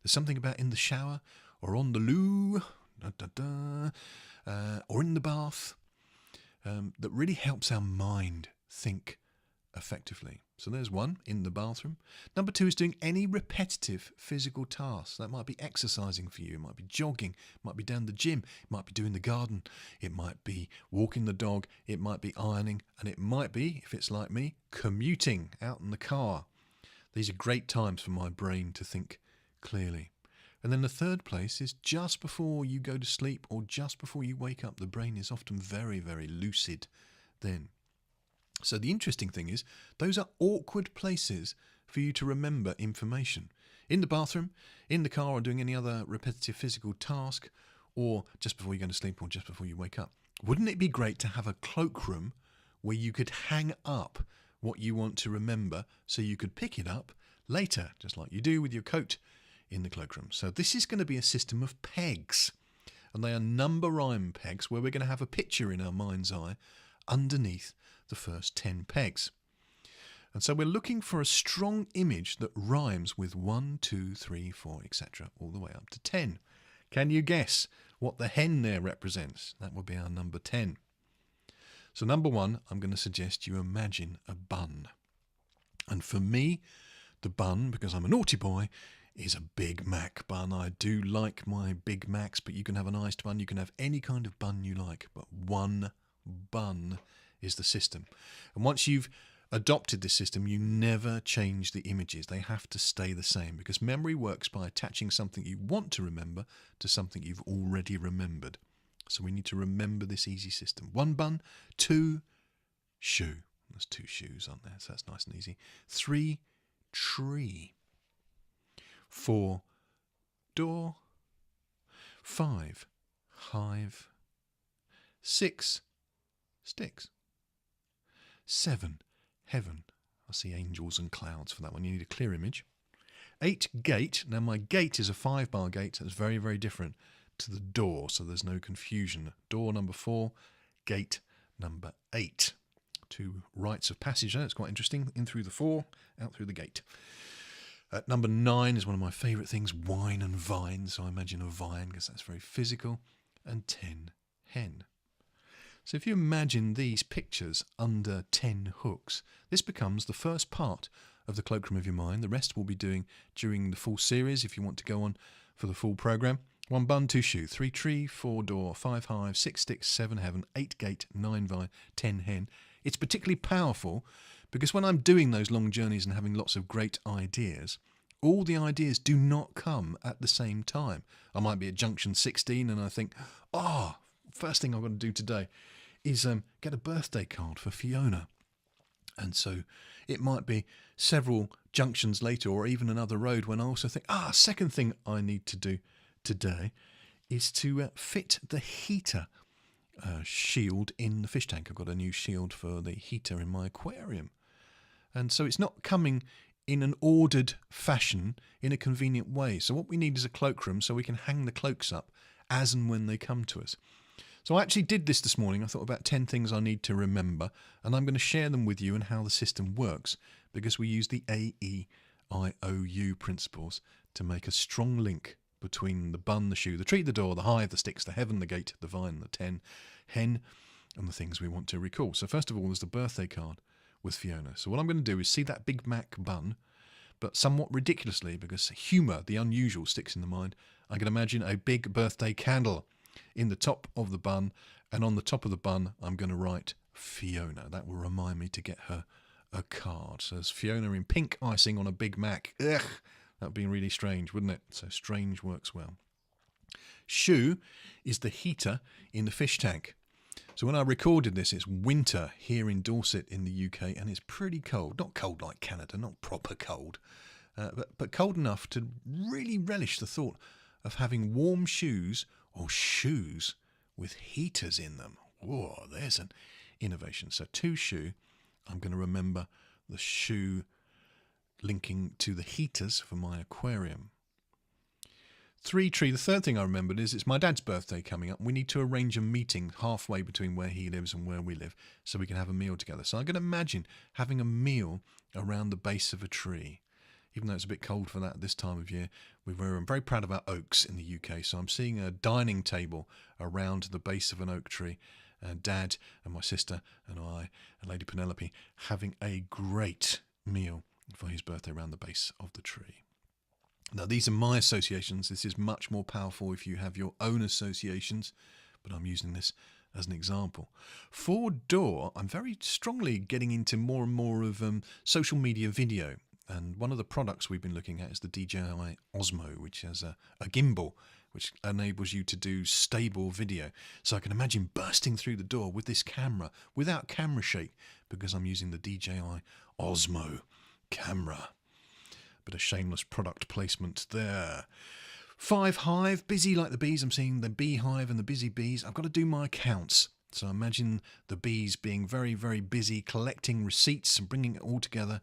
There's something about in the shower or on the loo, or in the bath that really helps our mind think effectively. So there's 1, in the bathroom. Number 2 is doing any repetitive physical tasks. That might be exercising for you. It might be jogging. It might be down the gym. It might be doing the garden. It might be walking the dog. It might be ironing. And it might be, if it's like me, commuting out in the car. These are great times for my brain to think clearly. And then the third place is just before you go to sleep or just before you wake up. The brain is often very, very lucid then. So the interesting thing is, those are awkward places for you to remember information. In the bathroom, in the car, or doing any other repetitive physical task, or just before you go to sleep or just before you wake up. Wouldn't it be great to have a cloakroom where you could hang up what you want to remember so you could pick it up later, just like you do with your coat in the cloakroom? So this is going to be a system of pegs, and they are number rhyme pegs where we're going to have a picture in our mind's eye underneath the first 10 pegs. And so we're looking for a strong image that rhymes with 1, 2, 3, 4, etc., all the way up to 10. Can you guess what the hen there represents? That would be our number 10. So number one, I'm going to suggest you imagine a bun. And for me, the bun, because I'm a naughty boy, is a Big Mac bun. I do like my Big Macs, but you can have an iced bun. You can have any kind of bun you like, but one bun is the system. And once you've adopted this system, you never change the images. They have to stay the same, because memory works by attaching something you want to remember to something you've already remembered. So we need to remember this easy system. One bun, two shoe. There's two shoes on there, so that's nice and easy. Three tree. Four door. Five hive. Six sticks. Seven heaven. I see angels and clouds for that one. You need a clear image. 8 gate. Now my gate is a 5-bar gate. That's very, very different to the door, so there's no confusion. Door number 4, gate number 8. 2 rites of passage there. It's quite interesting. In through the 4, out through the gate. Number 9 is one of my favourite things, wine and vine. So I imagine a vine because that's very physical. And 10 hen. So if you imagine these pictures under 10 hooks, this becomes the first part of the cloakroom of your mind. The rest we'll be doing during the full series if you want to go on for the full programme. 1 bun, 2 shoe, 3 tree, 4 door, 5 hive, 6 sticks, 7 heaven, 8 gate, 9 vine, 10 hen. It's particularly powerful because when I'm doing those long journeys and having lots of great ideas, all the ideas do not come at the same time. I might be at junction 16 and I think, first thing I've got to do today is get a birthday card for Fiona. And so it might be several junctions later or even another road when I also think, second thing I need to do today is to fit the heater shield in the fish tank. I've got a new shield for the heater in my aquarium. And so it's not coming in an ordered fashion in a convenient way. So what we need is a cloakroom so we can hang the cloaks up as and when they come to us. So I actually did this morning. I thought about 10 things I need to remember, and I'm going to share them with you and how the system works, because we use the AEIOU principles to make a strong link between the bun, the shoe, the tree, the door, the hive, the sticks, the heaven, the gate, the vine, the 10 hen, and the things we want to recall. So first of all, there's the birthday card with Fiona. So what I'm going to do is see that Big Mac bun, but somewhat ridiculously, because humour, the unusual, sticks in the mind, I can imagine a big birthday candle in the top of the bun, and on the top of the bun I'm going to write Fiona. That will remind me to get her a card. So there's Fiona in pink icing on a Big Mac. Ugh, that would be really strange, wouldn't it? So strange works well. Shoe is the heater in the fish tank. So when I recorded this, it's winter here in Dorset in the UK, and it's pretty cold. Not cold like Canada, not proper cold, but cold enough to really relish the thought of having warm shoes or shoes with heaters in them. Whoa, there's an innovation. So 2 shoe, I'm going to remember the shoe linking to the heaters for my aquarium. 3 tree, the third thing I remembered is it's my dad's birthday coming up. We need to arrange a meeting halfway between where he lives and where we live so we can have a meal together. So I can imagine having a meal around the base of a tree. Even though it's a bit cold for that this time of year, I'm very proud of our oaks in the UK. So I'm seeing a dining table around the base of an oak tree. Dad and my sister and I and Lady Penelope having a great meal for his birthday around the base of the tree. Now, these are my associations. This is much more powerful if you have your own associations, but I'm using this as an example. For door, I'm very strongly getting into more and more of social media video. And one of the products we've been looking at is the DJI Osmo, which has a gimbal, which enables you to do stable video. So I can imagine bursting through the door with this camera without camera shake, because I'm using the DJI Osmo camera. Bit of shameless product placement there. 5 hive, busy like the bees. I'm seeing the beehive and the busy bees. I've got to do my accounts. So imagine the bees being very, very busy collecting receipts and bringing it all together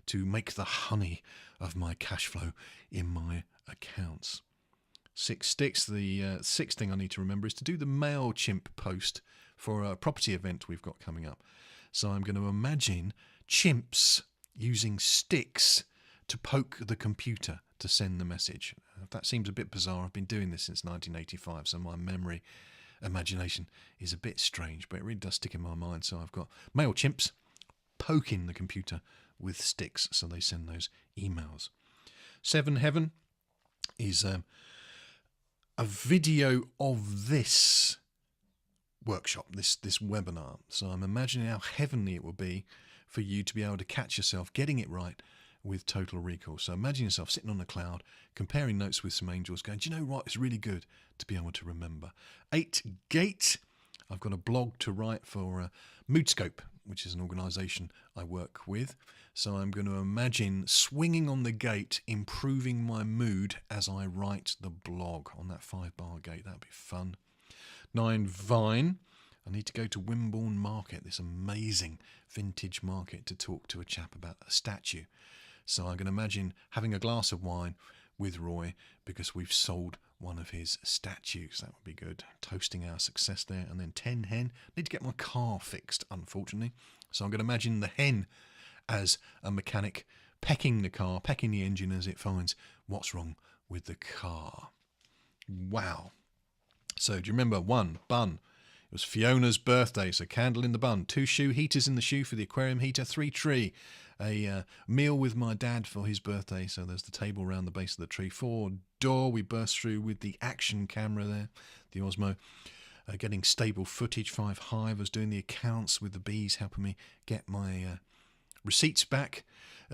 to make the honey of my cash flow in my accounts. 6 sticks. The 6th thing I need to remember is to do the MailChimp post for a property event we've got coming up. So I'm going to imagine chimps using sticks to poke the computer to send the message. That seems a bit bizarre. I've been doing this since 1985, so my memory imagination is a bit strange, but it really does stick in my mind. So I've got male chimps poking the computer with sticks so they send those emails. 7 Heaven is a video of this workshop, this webinar. So I'm imagining how heavenly it will be for you to be able to catch yourself getting it right with total recall. So imagine yourself sitting on a cloud, comparing notes with some angels, going, do you know what? It's really good to be able to remember. 8 Gate. I've got a blog to write for Moodscope, which is an organisation I work with. So I'm going to imagine swinging on the gate, improving my mood as I write the blog on that 5-bar gate. That'd be fun. 9 Vine. I need to go to Wimborne Market, this amazing vintage market, to talk to a chap about a statue. So I can imagine having a glass of wine with Roy because we've sold one of his statues. That would be good. Toasting our success there. And then 10 Hen. Need to get my car fixed, unfortunately. So I'm going to imagine the hen as a mechanic pecking the car, pecking the engine as it finds what's wrong with the car. Wow. So do you remember 1 Bun? It was Fiona's birthday, so candle in the bun. 2 Shoe heaters in the shoe for the aquarium heater. 3 Tree. A meal with my dad for his birthday, so there's the table around the base of the tree. 4 Door, we burst through with the action camera there, the Osmo. Getting stable footage. 5 Hive, I was doing the accounts with the bees, helping me get my receipts back.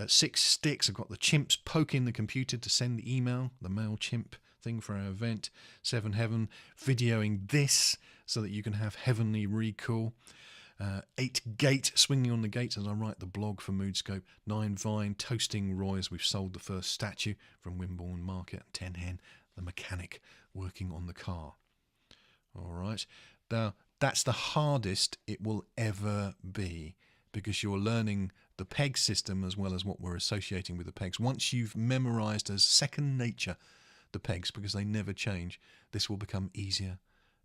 6 Sticks, I've got the chimps poking the computer to send the email, the male chimp thing for our event. 7 Heaven, videoing this so that you can have heavenly recall. 8 Gate, swinging on the gates as I write the blog for Moodscope. 9 Vine, toasting Roy as we've sold the first statue from Wimborne Market. 10 Hen, the mechanic working on the car. All right. Now, that's the hardest it will ever be because you're learning the peg system as well as what we're associating with the pegs. Once you've memorized as second nature the pegs, because they never change, this will become easier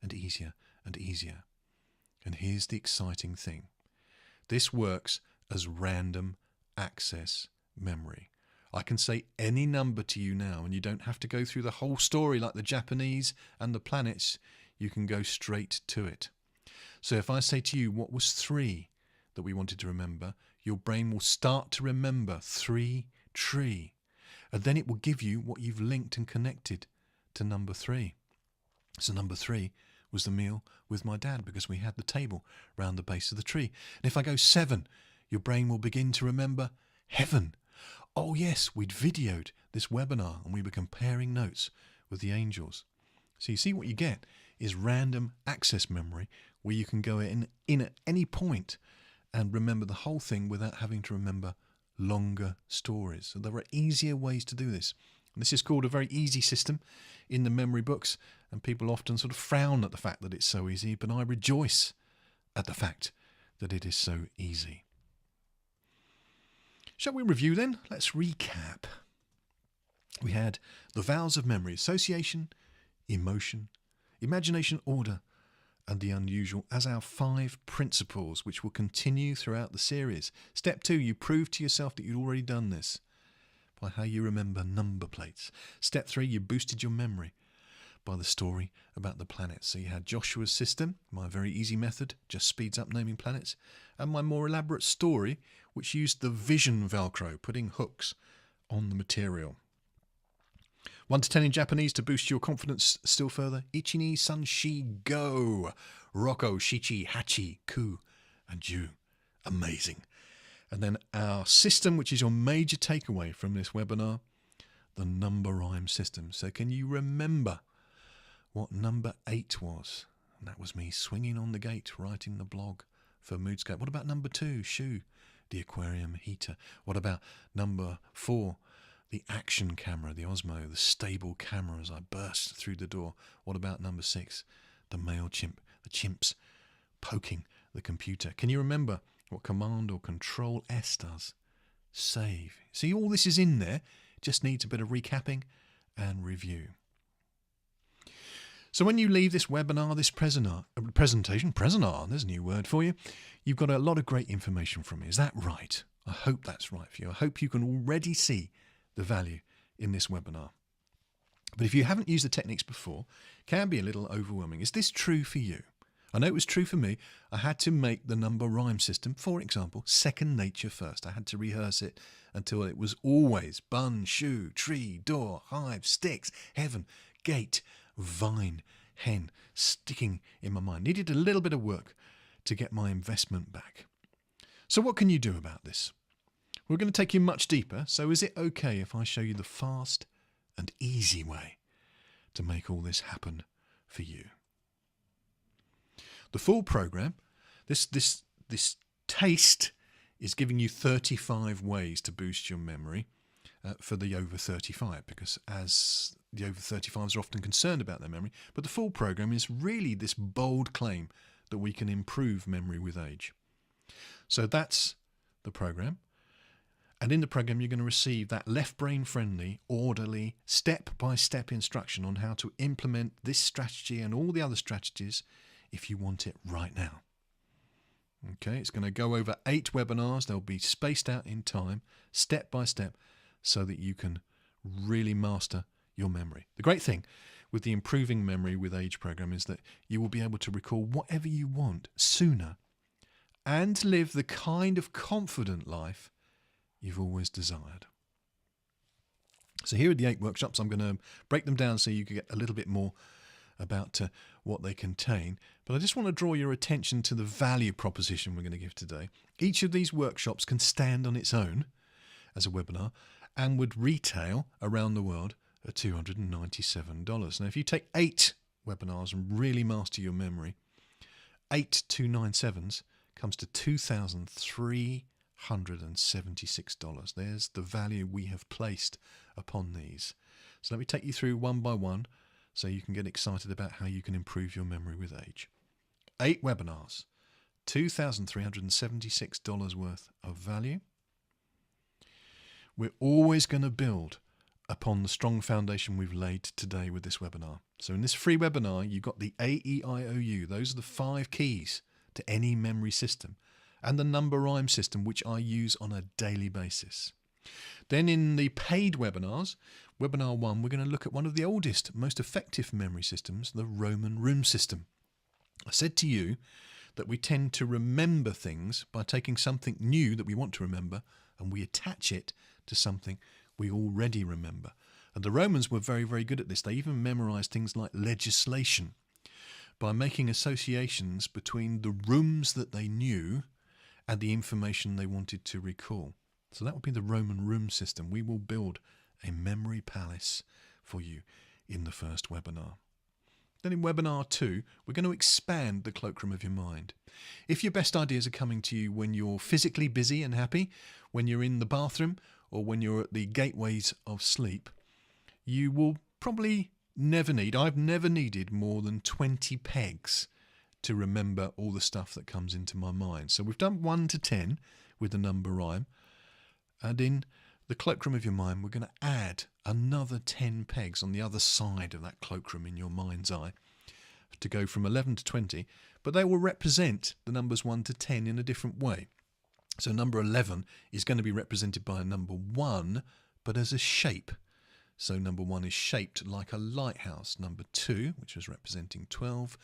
and easier and easier. And here's the exciting thing. This works as random access memory. I can say any number to you now, and you don't have to go through the whole story like the Japanese and the planets. You can go straight to it. So if I say to you, what was 3 that we wanted to remember, your brain will start to remember 3 Tree. And then it will give you what you've linked and connected to number 3. So number 3 was the meal with my dad because we had the table round the base of the tree. And if I go 7, your brain will begin to remember heaven. Oh yes, we'd videoed this webinar and we were comparing notes with the angels. So you see what you get is random access memory where you can go in at any point and remember the whole thing without having to remember longer stories. So there are easier ways to do this. And this is called a very easy system in the memory books, and people often sort of frown at the fact that it's so easy, but I rejoice at the fact that it is so easy. Shall we review then? Let's recap. We had the vowels of memory: association, emotion, imagination, order, and the unusual as our 5 principles, which will continue throughout the series. Step 2, you proved to yourself that you'd already done this by how you remember number plates. Step 3, you boosted your memory by the story about the planets. So you had Joshua's system, my very easy method, just speeds up naming planets, and my more elaborate story, which used the vision Velcro, putting hooks on the material. 1 to 10 in Japanese to boost your confidence still further. Ichi ni san shi go. Roko, shichi, hachi, ku, and ju. Amazing. And then our system, which is your major takeaway from this webinar, the number rhyme system. So can you remember what number 8 was? And that was me swinging on the gate, writing the blog for Moodscope. What about number 2, shoe, the aquarium heater? What about number 4, the action camera, the Osmo, the stable camera as I burst through the door? What about number 6, the male chimp, the chimps poking the computer? Can you remember what Command or Control S does? Save. See, all this is in there. Just needs a bit of recapping and review. So when you leave this webinar, this presentation, there's a new word for you, you've got a lot of great information from me. Is that right? I hope that's right for you. I hope you can already see the value in this webinar. But if you haven't used the techniques before, it can be a little overwhelming. Is this true for you? I know it was true for me. I had to make the number rhyme system, for example, second nature first. I had to rehearse it until it was always bun, shoe, tree, door, hive, sticks, heaven, gate, vine, hen, sticking in my mind. Needed a little bit of work to get my investment back. So what can you do about this? We're going to take you much deeper, so is it okay if I show you the fast and easy way to make all this happen for you? The full program, this taste is giving you 35 ways to boost your memory for the over 35, because as the over 35s are often concerned about their memory, but the full program is really this bold claim that we can improve memory with age. So that's the program. And in the program, you're going to receive that left brain friendly, orderly, step-by-step instruction on how to implement this strategy and all the other strategies if you want it right now. Okay, it's going to go over 8 webinars. They'll be spaced out in time, step by step, so that you can really master your memory. The great thing with the Improving Memory with Age program is that you will be able to recall whatever you want sooner and live the kind of confident life you've always desired. So here are the 8 workshops. I'm going to break them down so you can get a little bit more about what they contain. But I just want to draw your attention to the value proposition we're going to give today. Each of these workshops can stand on its own as a webinar and would retail around the world at $297. Now, if you take 8 webinars and really master your memory, 8 297s comes to $2,376. There's the value we have placed upon these. So let me take you through one by one so you can get excited about how you can improve your memory with age. 8 webinars, $2,376 worth of value. We're always going to build upon the strong foundation we've laid today with this webinar. So in this free webinar, you've got the AEIOU. Those are the 5 keys to any memory system, and the number rhyme system, which I use on a daily basis. Then in the paid webinars, webinar 1, we're going to look at one of the oldest, most effective memory systems, the Roman room system. I said to you that we tend to remember things by taking something new that we want to remember and we attach it to something we already remember. And the Romans were very, very good at this. They even memorized things like legislation by making associations between the rooms that they knew and the information they wanted to recall. So that would be the Roman room system. We will build a memory palace for you in the first webinar. Then in webinar 2, we're going to expand the cloakroom of your mind. If your best ideas are coming to you when you're physically busy and happy, when you're in the bathroom, or when you're at the gateways of sleep, you will probably never need, I've never needed more than 20 pegs to remember all the stuff that comes into my mind. So we've done 1 to 10 with the number rhyme. And in the cloakroom of your mind, we're going to add another 10 pegs on the other side of that cloakroom in your mind's eye to go from 11 to 20, but they will represent the numbers 1 to 10 in a different way. So number 11 is going to be represented by a number 1, but as a shape. So number 1 is shaped like a lighthouse. Number 2, which is representing 12,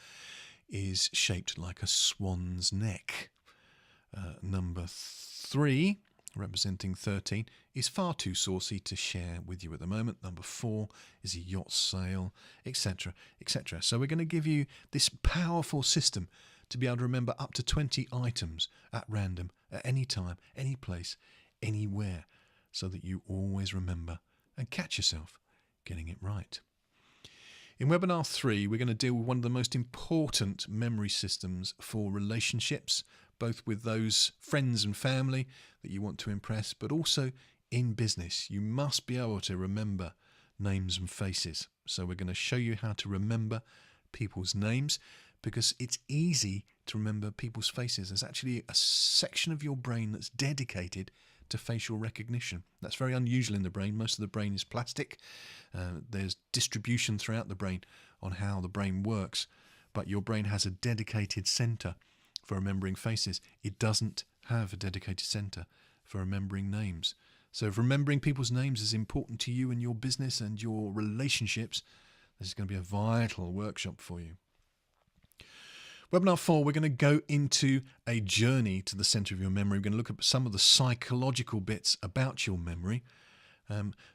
is shaped like a swan's neck. Number 3, representing 13, is far too saucy to share with you at the moment. Number 4 is a yacht sail, etc., etc. So we're going to give you this powerful system to be able to remember up to 20 items at random, at any time, any place, anywhere, so that you always remember and catch yourself getting it right. In webinar 3, we're going to deal with one of the most important memory systems for relationships, both with those friends and family that you want to impress, but also in business. You must be able to remember names and faces. So we're going to show you how to remember people's names, because it's easy to remember people's faces. There's actually a section of your brain that's dedicated to facial recognition. That's very unusual in the brain. Most of the brain is plastic. There's distribution throughout the brain on how the brain works, but your brain has a dedicated centre for remembering faces. It doesn't have a dedicated centre for remembering names. So if remembering people's names is important to you and your business and your relationships, this is going to be a vital workshop for you. Webinar 4, we're going to go into a journey to the centre of your memory. We're going to look at some of the psychological bits about your memory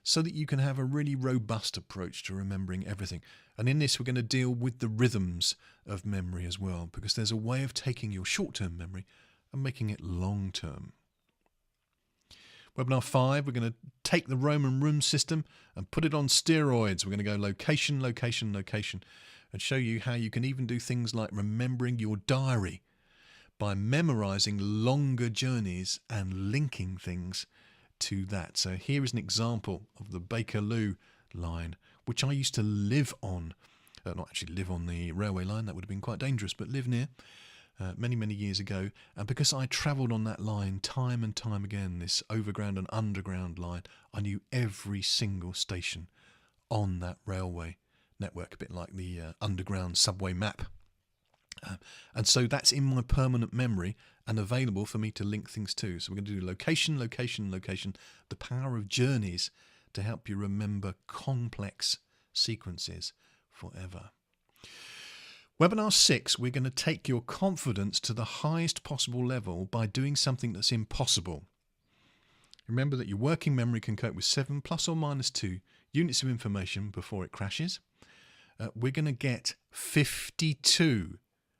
so that you can have a really robust approach to remembering everything. And in this, we're going to deal with the rhythms of memory as well, because there's a way of taking your short-term memory and making it long-term. Webinar 5, we're going to take the Roman room system and put it on steroids. We're going to go location, location, location, and show you how you can even do things like remembering your diary by memorizing longer journeys and linking things to that. So here is an example of the Bakerloo line, which I used to live on. Not actually live on the railway line, that would have been quite dangerous, but live near many years ago. And because I travelled on that line time and time again, this overground and underground line, I knew every single station on that railway network, a bit like the underground subway map. And so that's in my permanent memory and available for me to link things to. So we're going to do location, location, location, the power of journeys to help you remember complex sequences forever. Webinar 6, we're going to take your confidence to the highest possible level by doing something that's impossible. Remember that your working memory can cope with 7 plus or minus 2 units of information before it crashes. We're going to get 52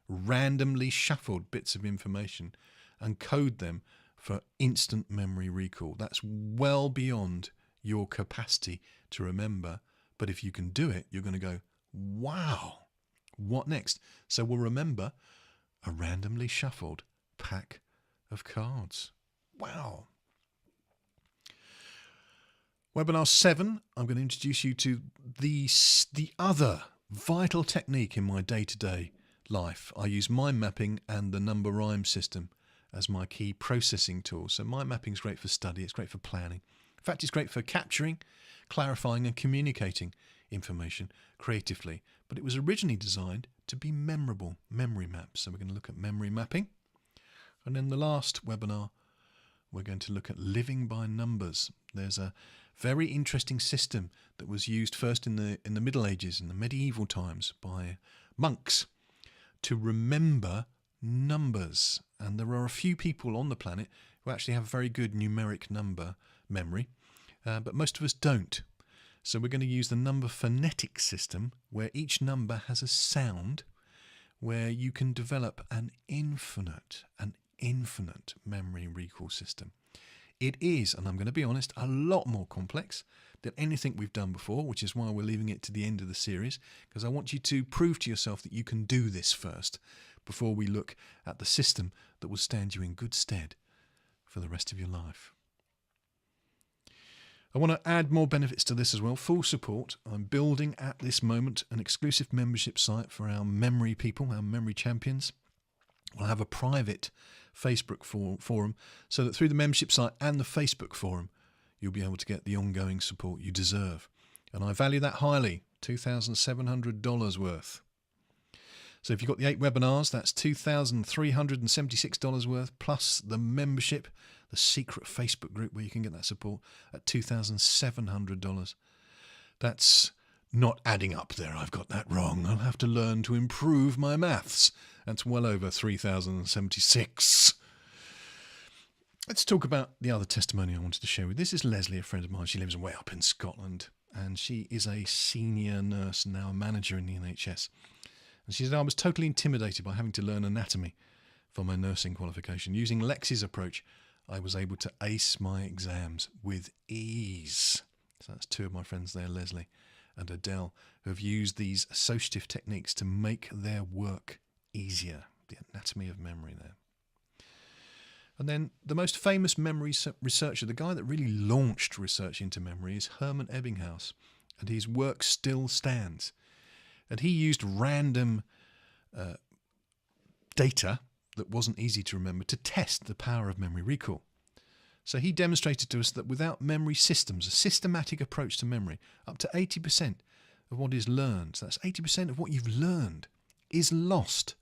randomly shuffled bits of information and code them for instant memory recall. That's well beyond your capacity to remember, but if you can do it, you're going to go, wow, what next? So we'll remember a randomly shuffled pack of cards. Wow. Webinar 7, I'm going to introduce you to the other vital technique in my day-to-day life. I use mind mapping and the number rhyme system as my key processing tool. So mind mapping is great for study, it's great for planning. In fact, it's great for capturing, clarifying and communicating information creatively. But it was originally designed to be memorable memory maps. So we're going to look at memory mapping. And then the last webinar, we're going to look at living by numbers. There's a very interesting system that was used first in the Middle Ages, in the medieval times, by monks to remember numbers. And there are a few people on the planet who actually have very good numeric number memory, but most of us don't. So we're going to use the number phonetic system, where each number has a sound, where you can develop an infinite memory recall system. It is, and I'm going to be honest, a lot more complex than anything we've done before, which is why we're leaving it to the end of the series, because I want you to prove to yourself that you can do this first before we look at the system that will stand you in good stead for the rest of your life. I want to add more benefits to this as well. Full support. I'm building at this moment an exclusive membership site for our memory people, our memory champions. We'll have a private Facebook forum so that through the membership site and the Facebook forum, you'll be able to get the ongoing support you deserve. And I value that highly, $2,700 worth. So if you've got the 8 webinars, that's $2,376 worth, plus the membership, the secret Facebook group where you can get that support at $2,700. That's not adding up there. I've got that wrong. I'll have to learn to improve my maths. That's well over 3,076. Let's talk about the other testimony I wanted to share with you. This is Leslie, a friend of mine. She lives way up in Scotland, and she is a senior nurse and now a manager in the NHS. And she said, I was totally intimidated by having to learn anatomy for my nursing qualification. Using Lexi's approach, I was able to ace my exams with ease. So that's 2 of my friends there, Leslie and Adele, who have used these associative techniques to make their work easier. The anatomy of memory there. And then the most famous memory researcher, the guy that really launched research into memory, is Hermann Ebbinghaus, and his work still stands. And he used random data that wasn't easy to remember to test the power of memory recall. So he demonstrated to us that without memory systems, a systematic approach to memory, up to 80% of what is learned, so that's 80% of what you've learned, is lost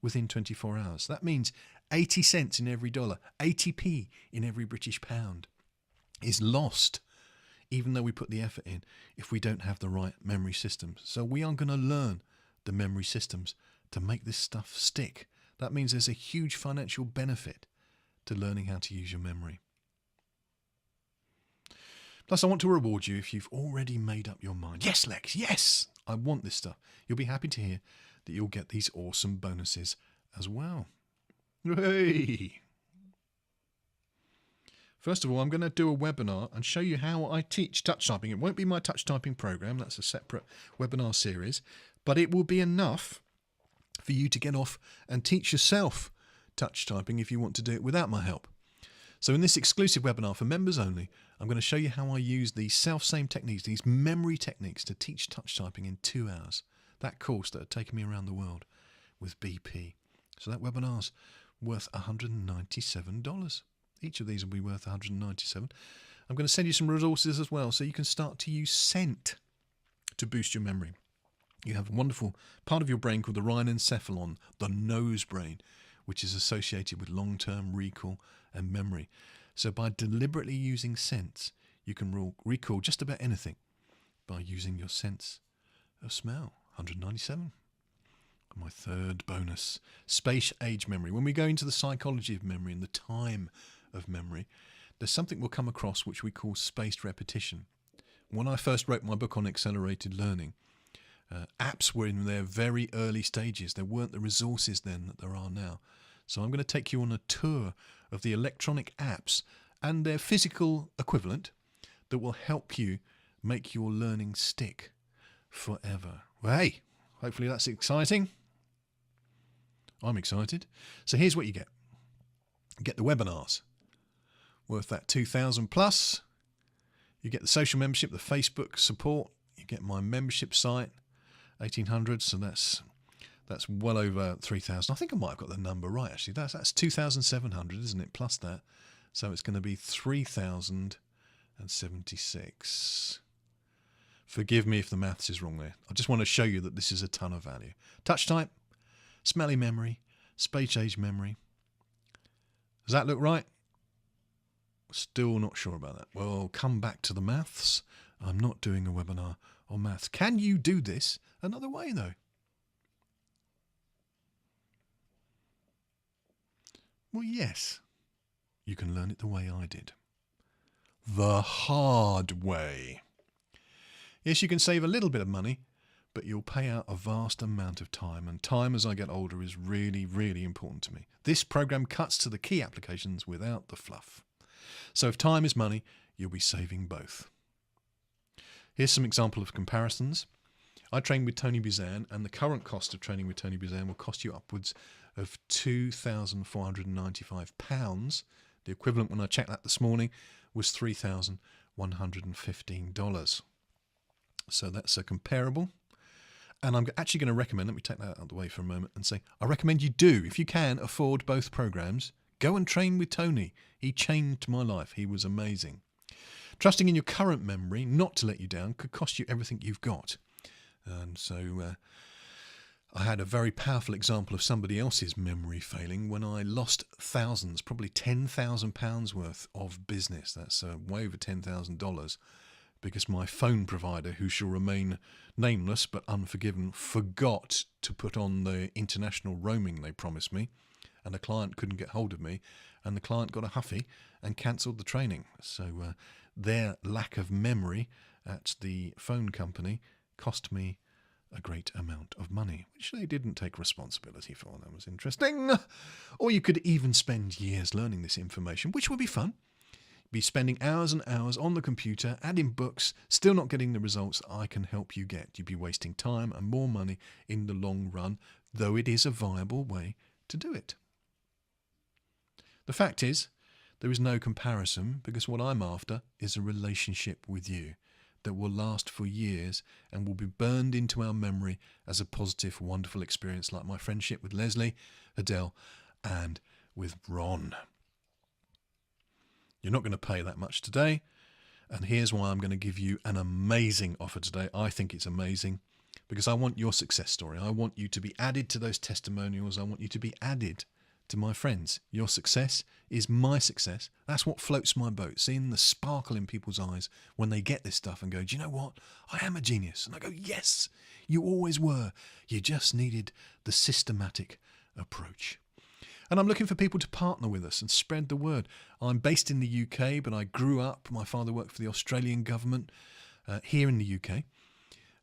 within 24 hours. That means 80 cents in every dollar, 80p in every British pound. is lost, even though we put the effort in, if we don't have the right memory systems. So we are going to learn the memory systems to make this stuff stick. That means there's a huge financial benefit to learning how to use your memory. Plus, I want to reward you if you've already made up your mind. Yes, Lex, yes, I want this stuff. You'll be happy to hear that you'll get these awesome bonuses as well. Hey! First of all, I'm going to do a webinar and show you how I teach touch typing. It won't be my touch typing program. That's a separate webinar series. But it will be enough for you to get off and teach yourself touch typing if you want to do it without my help. So in this exclusive webinar for members only, I'm going to show you how I use these self-same techniques, these memory techniques, to teach touch typing in 2 hours. That course that had taken me around the world with BP. So that webinar's worth $197. Each of these will be worth $197. I'm going to send you some resources as well so you can start to use scent to boost your memory. You have a wonderful part of your brain called the rhinencephalon, the nose brain, which is associated with long-term recall and memory. So by deliberately using scents, you can recall just about anything by using your sense of smell. 197. My third bonus, space-age memory. When we go into the psychology of memory and the time of memory, there's something we'll come across which we call spaced repetition. When I first wrote my book on accelerated learning, apps were in their very early stages. There weren't the resources then that there are now. So I'm going to take you on a tour of the electronic apps and their physical equivalent that will help you make your learning stick forever. Well, hey, hopefully that's exciting. I'm excited. So here's what you get. You get the webinars, worth that 2,000 plus. You get the social membership, the Facebook support. You get my membership site, 1,800. So that's well over 3,000. I think I might have got the number right, actually. That's 2,700, isn't it? Plus that. So it's going to be 3,076. Forgive me if the maths is wrong there. I just want to show you that this is a ton of value. Touch type, smelly memory, space age memory. Does that look right? Still not sure about that. Well, come back to the maths. I'm not doing a webinar on maths. Can you do this another way, though? Well, yes. You can learn it the way I did. The hard way. Yes, you can save a little bit of money, but you'll pay out a vast amount of time, and time as I get older is really, really important to me. This program cuts to the key applications without the fluff. So if time is money, you'll be saving both. Here's some example of comparisons. I trained with Tony Buzan, and the current cost of training with Tony Buzan will cost you upwards of £2,495. The equivalent, when I checked that this morning, was $3,115. So that's a comparable. And I'm actually going to recommend, let me take that out of the way for a moment and say, I recommend you do, if you can afford both programs, go and train with Tony. He changed my life. He was amazing. Trusting in your current memory not to let you down could cost you everything you've got. And so I had a very powerful example of somebody else's memory failing when I lost thousands, probably £10,000 worth of business. That's way over $10,000. Because my phone provider, who shall remain nameless but unforgiven, forgot to put on the international roaming they promised me, and the client couldn't get hold of me, and the client got a huffy and cancelled the training. So their lack of memory at the phone company cost me a great amount of money, which they didn't take responsibility for. That was interesting. Or you could even spend years learning this information, which would be fun. Be spending hours and hours on the computer, adding books, still not getting the results I can help you get. You'd be wasting time and more money in the long run, though it is a viable way to do it. The fact is, there is no comparison, because what I'm after is a relationship with you that will last for years and will be burned into our memory as a positive, wonderful experience, like my friendship with Leslie, Adele, and with Ron. You're not going to pay that much today, and here's why I'm going to give you an amazing offer today. I think it's amazing because I want your success story. I want you to be added to those testimonials. I want you to be added to my friends. Your success is my success. That's what floats my boat. Seeing the sparkle in people's eyes when they get this stuff and go, do you know what? I am a genius. And I go, yes, you always were. You just needed the systematic approach. And I'm looking for people to partner with us and spread the word. I'm based in the UK, but I grew up, my father worked for the Australian government here in the UK.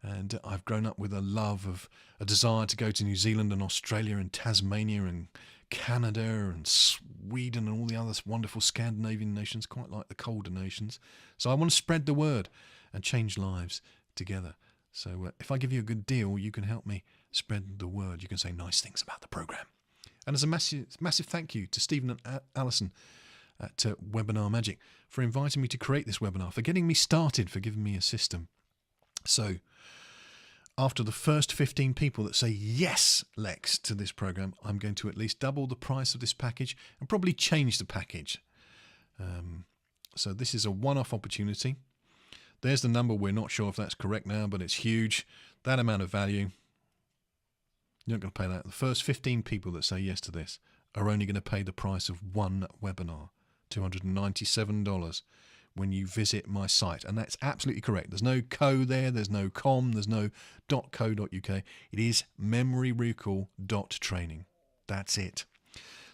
And I've grown up with a love of a desire to go to New Zealand and Australia and Tasmania and Canada and Sweden and all the other wonderful Scandinavian nations, quite like the colder nations. So I want to spread the word and change lives together. So if I give you a good deal, you can help me spread the word. You can say nice things about the program. And as a massive thank you to Stephen and Alison at Webinar Magic for inviting me to create this webinar, for getting me started, for giving me a system. So after the first 15 people that say yes, Lex, to this program, I'm going to at least double the price of this package and probably change the package. So this is a one-off opportunity. There's the number. We're not sure if that's correct now, but it's huge. That amount of value. You're not going to pay that. The first 15 people that say yes to this are only going to pay the price of one webinar, $297. When you visit my site. And that's absolutely correct. There's no co there, there's no com, there's no .co.uk. It is memoryrecall.training. That's it.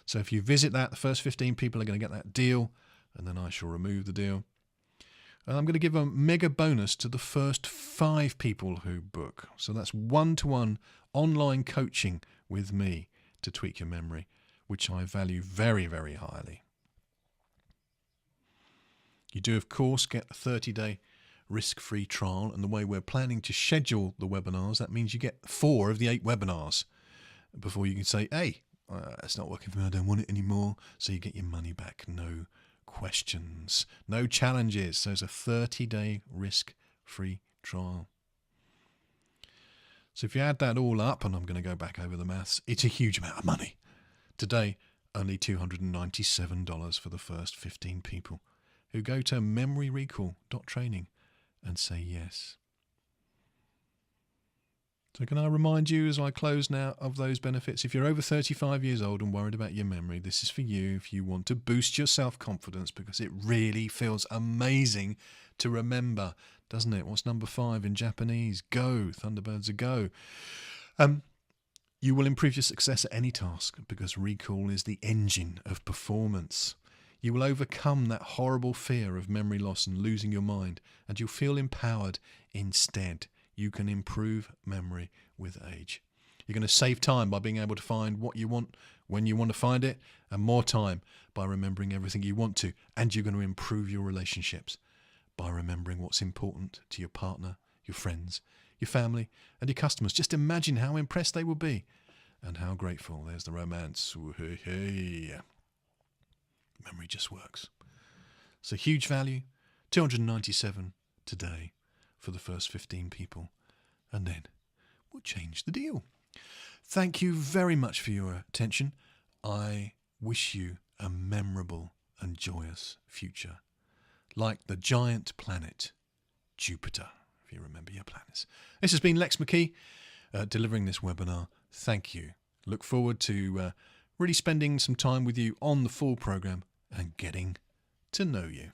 So if you visit that, the first 15 people are going to get that deal, and then I shall remove the deal. And I'm going to give a mega bonus to the first 5 people who book. So that's one-to-one online coaching with me to tweak your memory, which I value very, very highly. You do, of course, get a 30-day risk-free trial, and the way we're planning to schedule the webinars, that means you get 4 of the 8 webinars before you can say, hey, it's not working for me, I don't want it anymore, so you get your money back. No questions, no challenges. So it's a 30-day risk-free trial. So if you add that all up, and I'm going to go back over the maths, it's a huge amount of money. Today, only $297 for the first 15 people who go to memoryrecall.training and say yes. So can I remind you as I close now of those benefits? If you're over 35 years old and worried about your memory, this is for you if you want to boost your self-confidence, because it really feels amazing to remember, doesn't it? What's number 5 in Japanese? Go. Thunderbirds are go. You will improve your success at any task because recall is the engine of performance. You will overcome that horrible fear of memory loss and losing your mind, and you'll feel empowered instead. You can improve memory with age. You're going to save time by being able to find what you want when you want to find it, and more time by remembering everything you want to. And you're going to improve your relationships by remembering what's important to your partner, your friends, your family, and your customers. Just imagine how impressed they will be and how grateful. There's the romance. Hey. Memory just works. So huge value, $297 today for the first 15 people, and then we'll change the deal. Thank you very much for your attention. I wish you a memorable and joyous future, like the giant planet Jupiter, if you remember your planets. This has been Lex McKee delivering this webinar. Thank you. Look forward to really spending some time with you on the full program and getting to know you.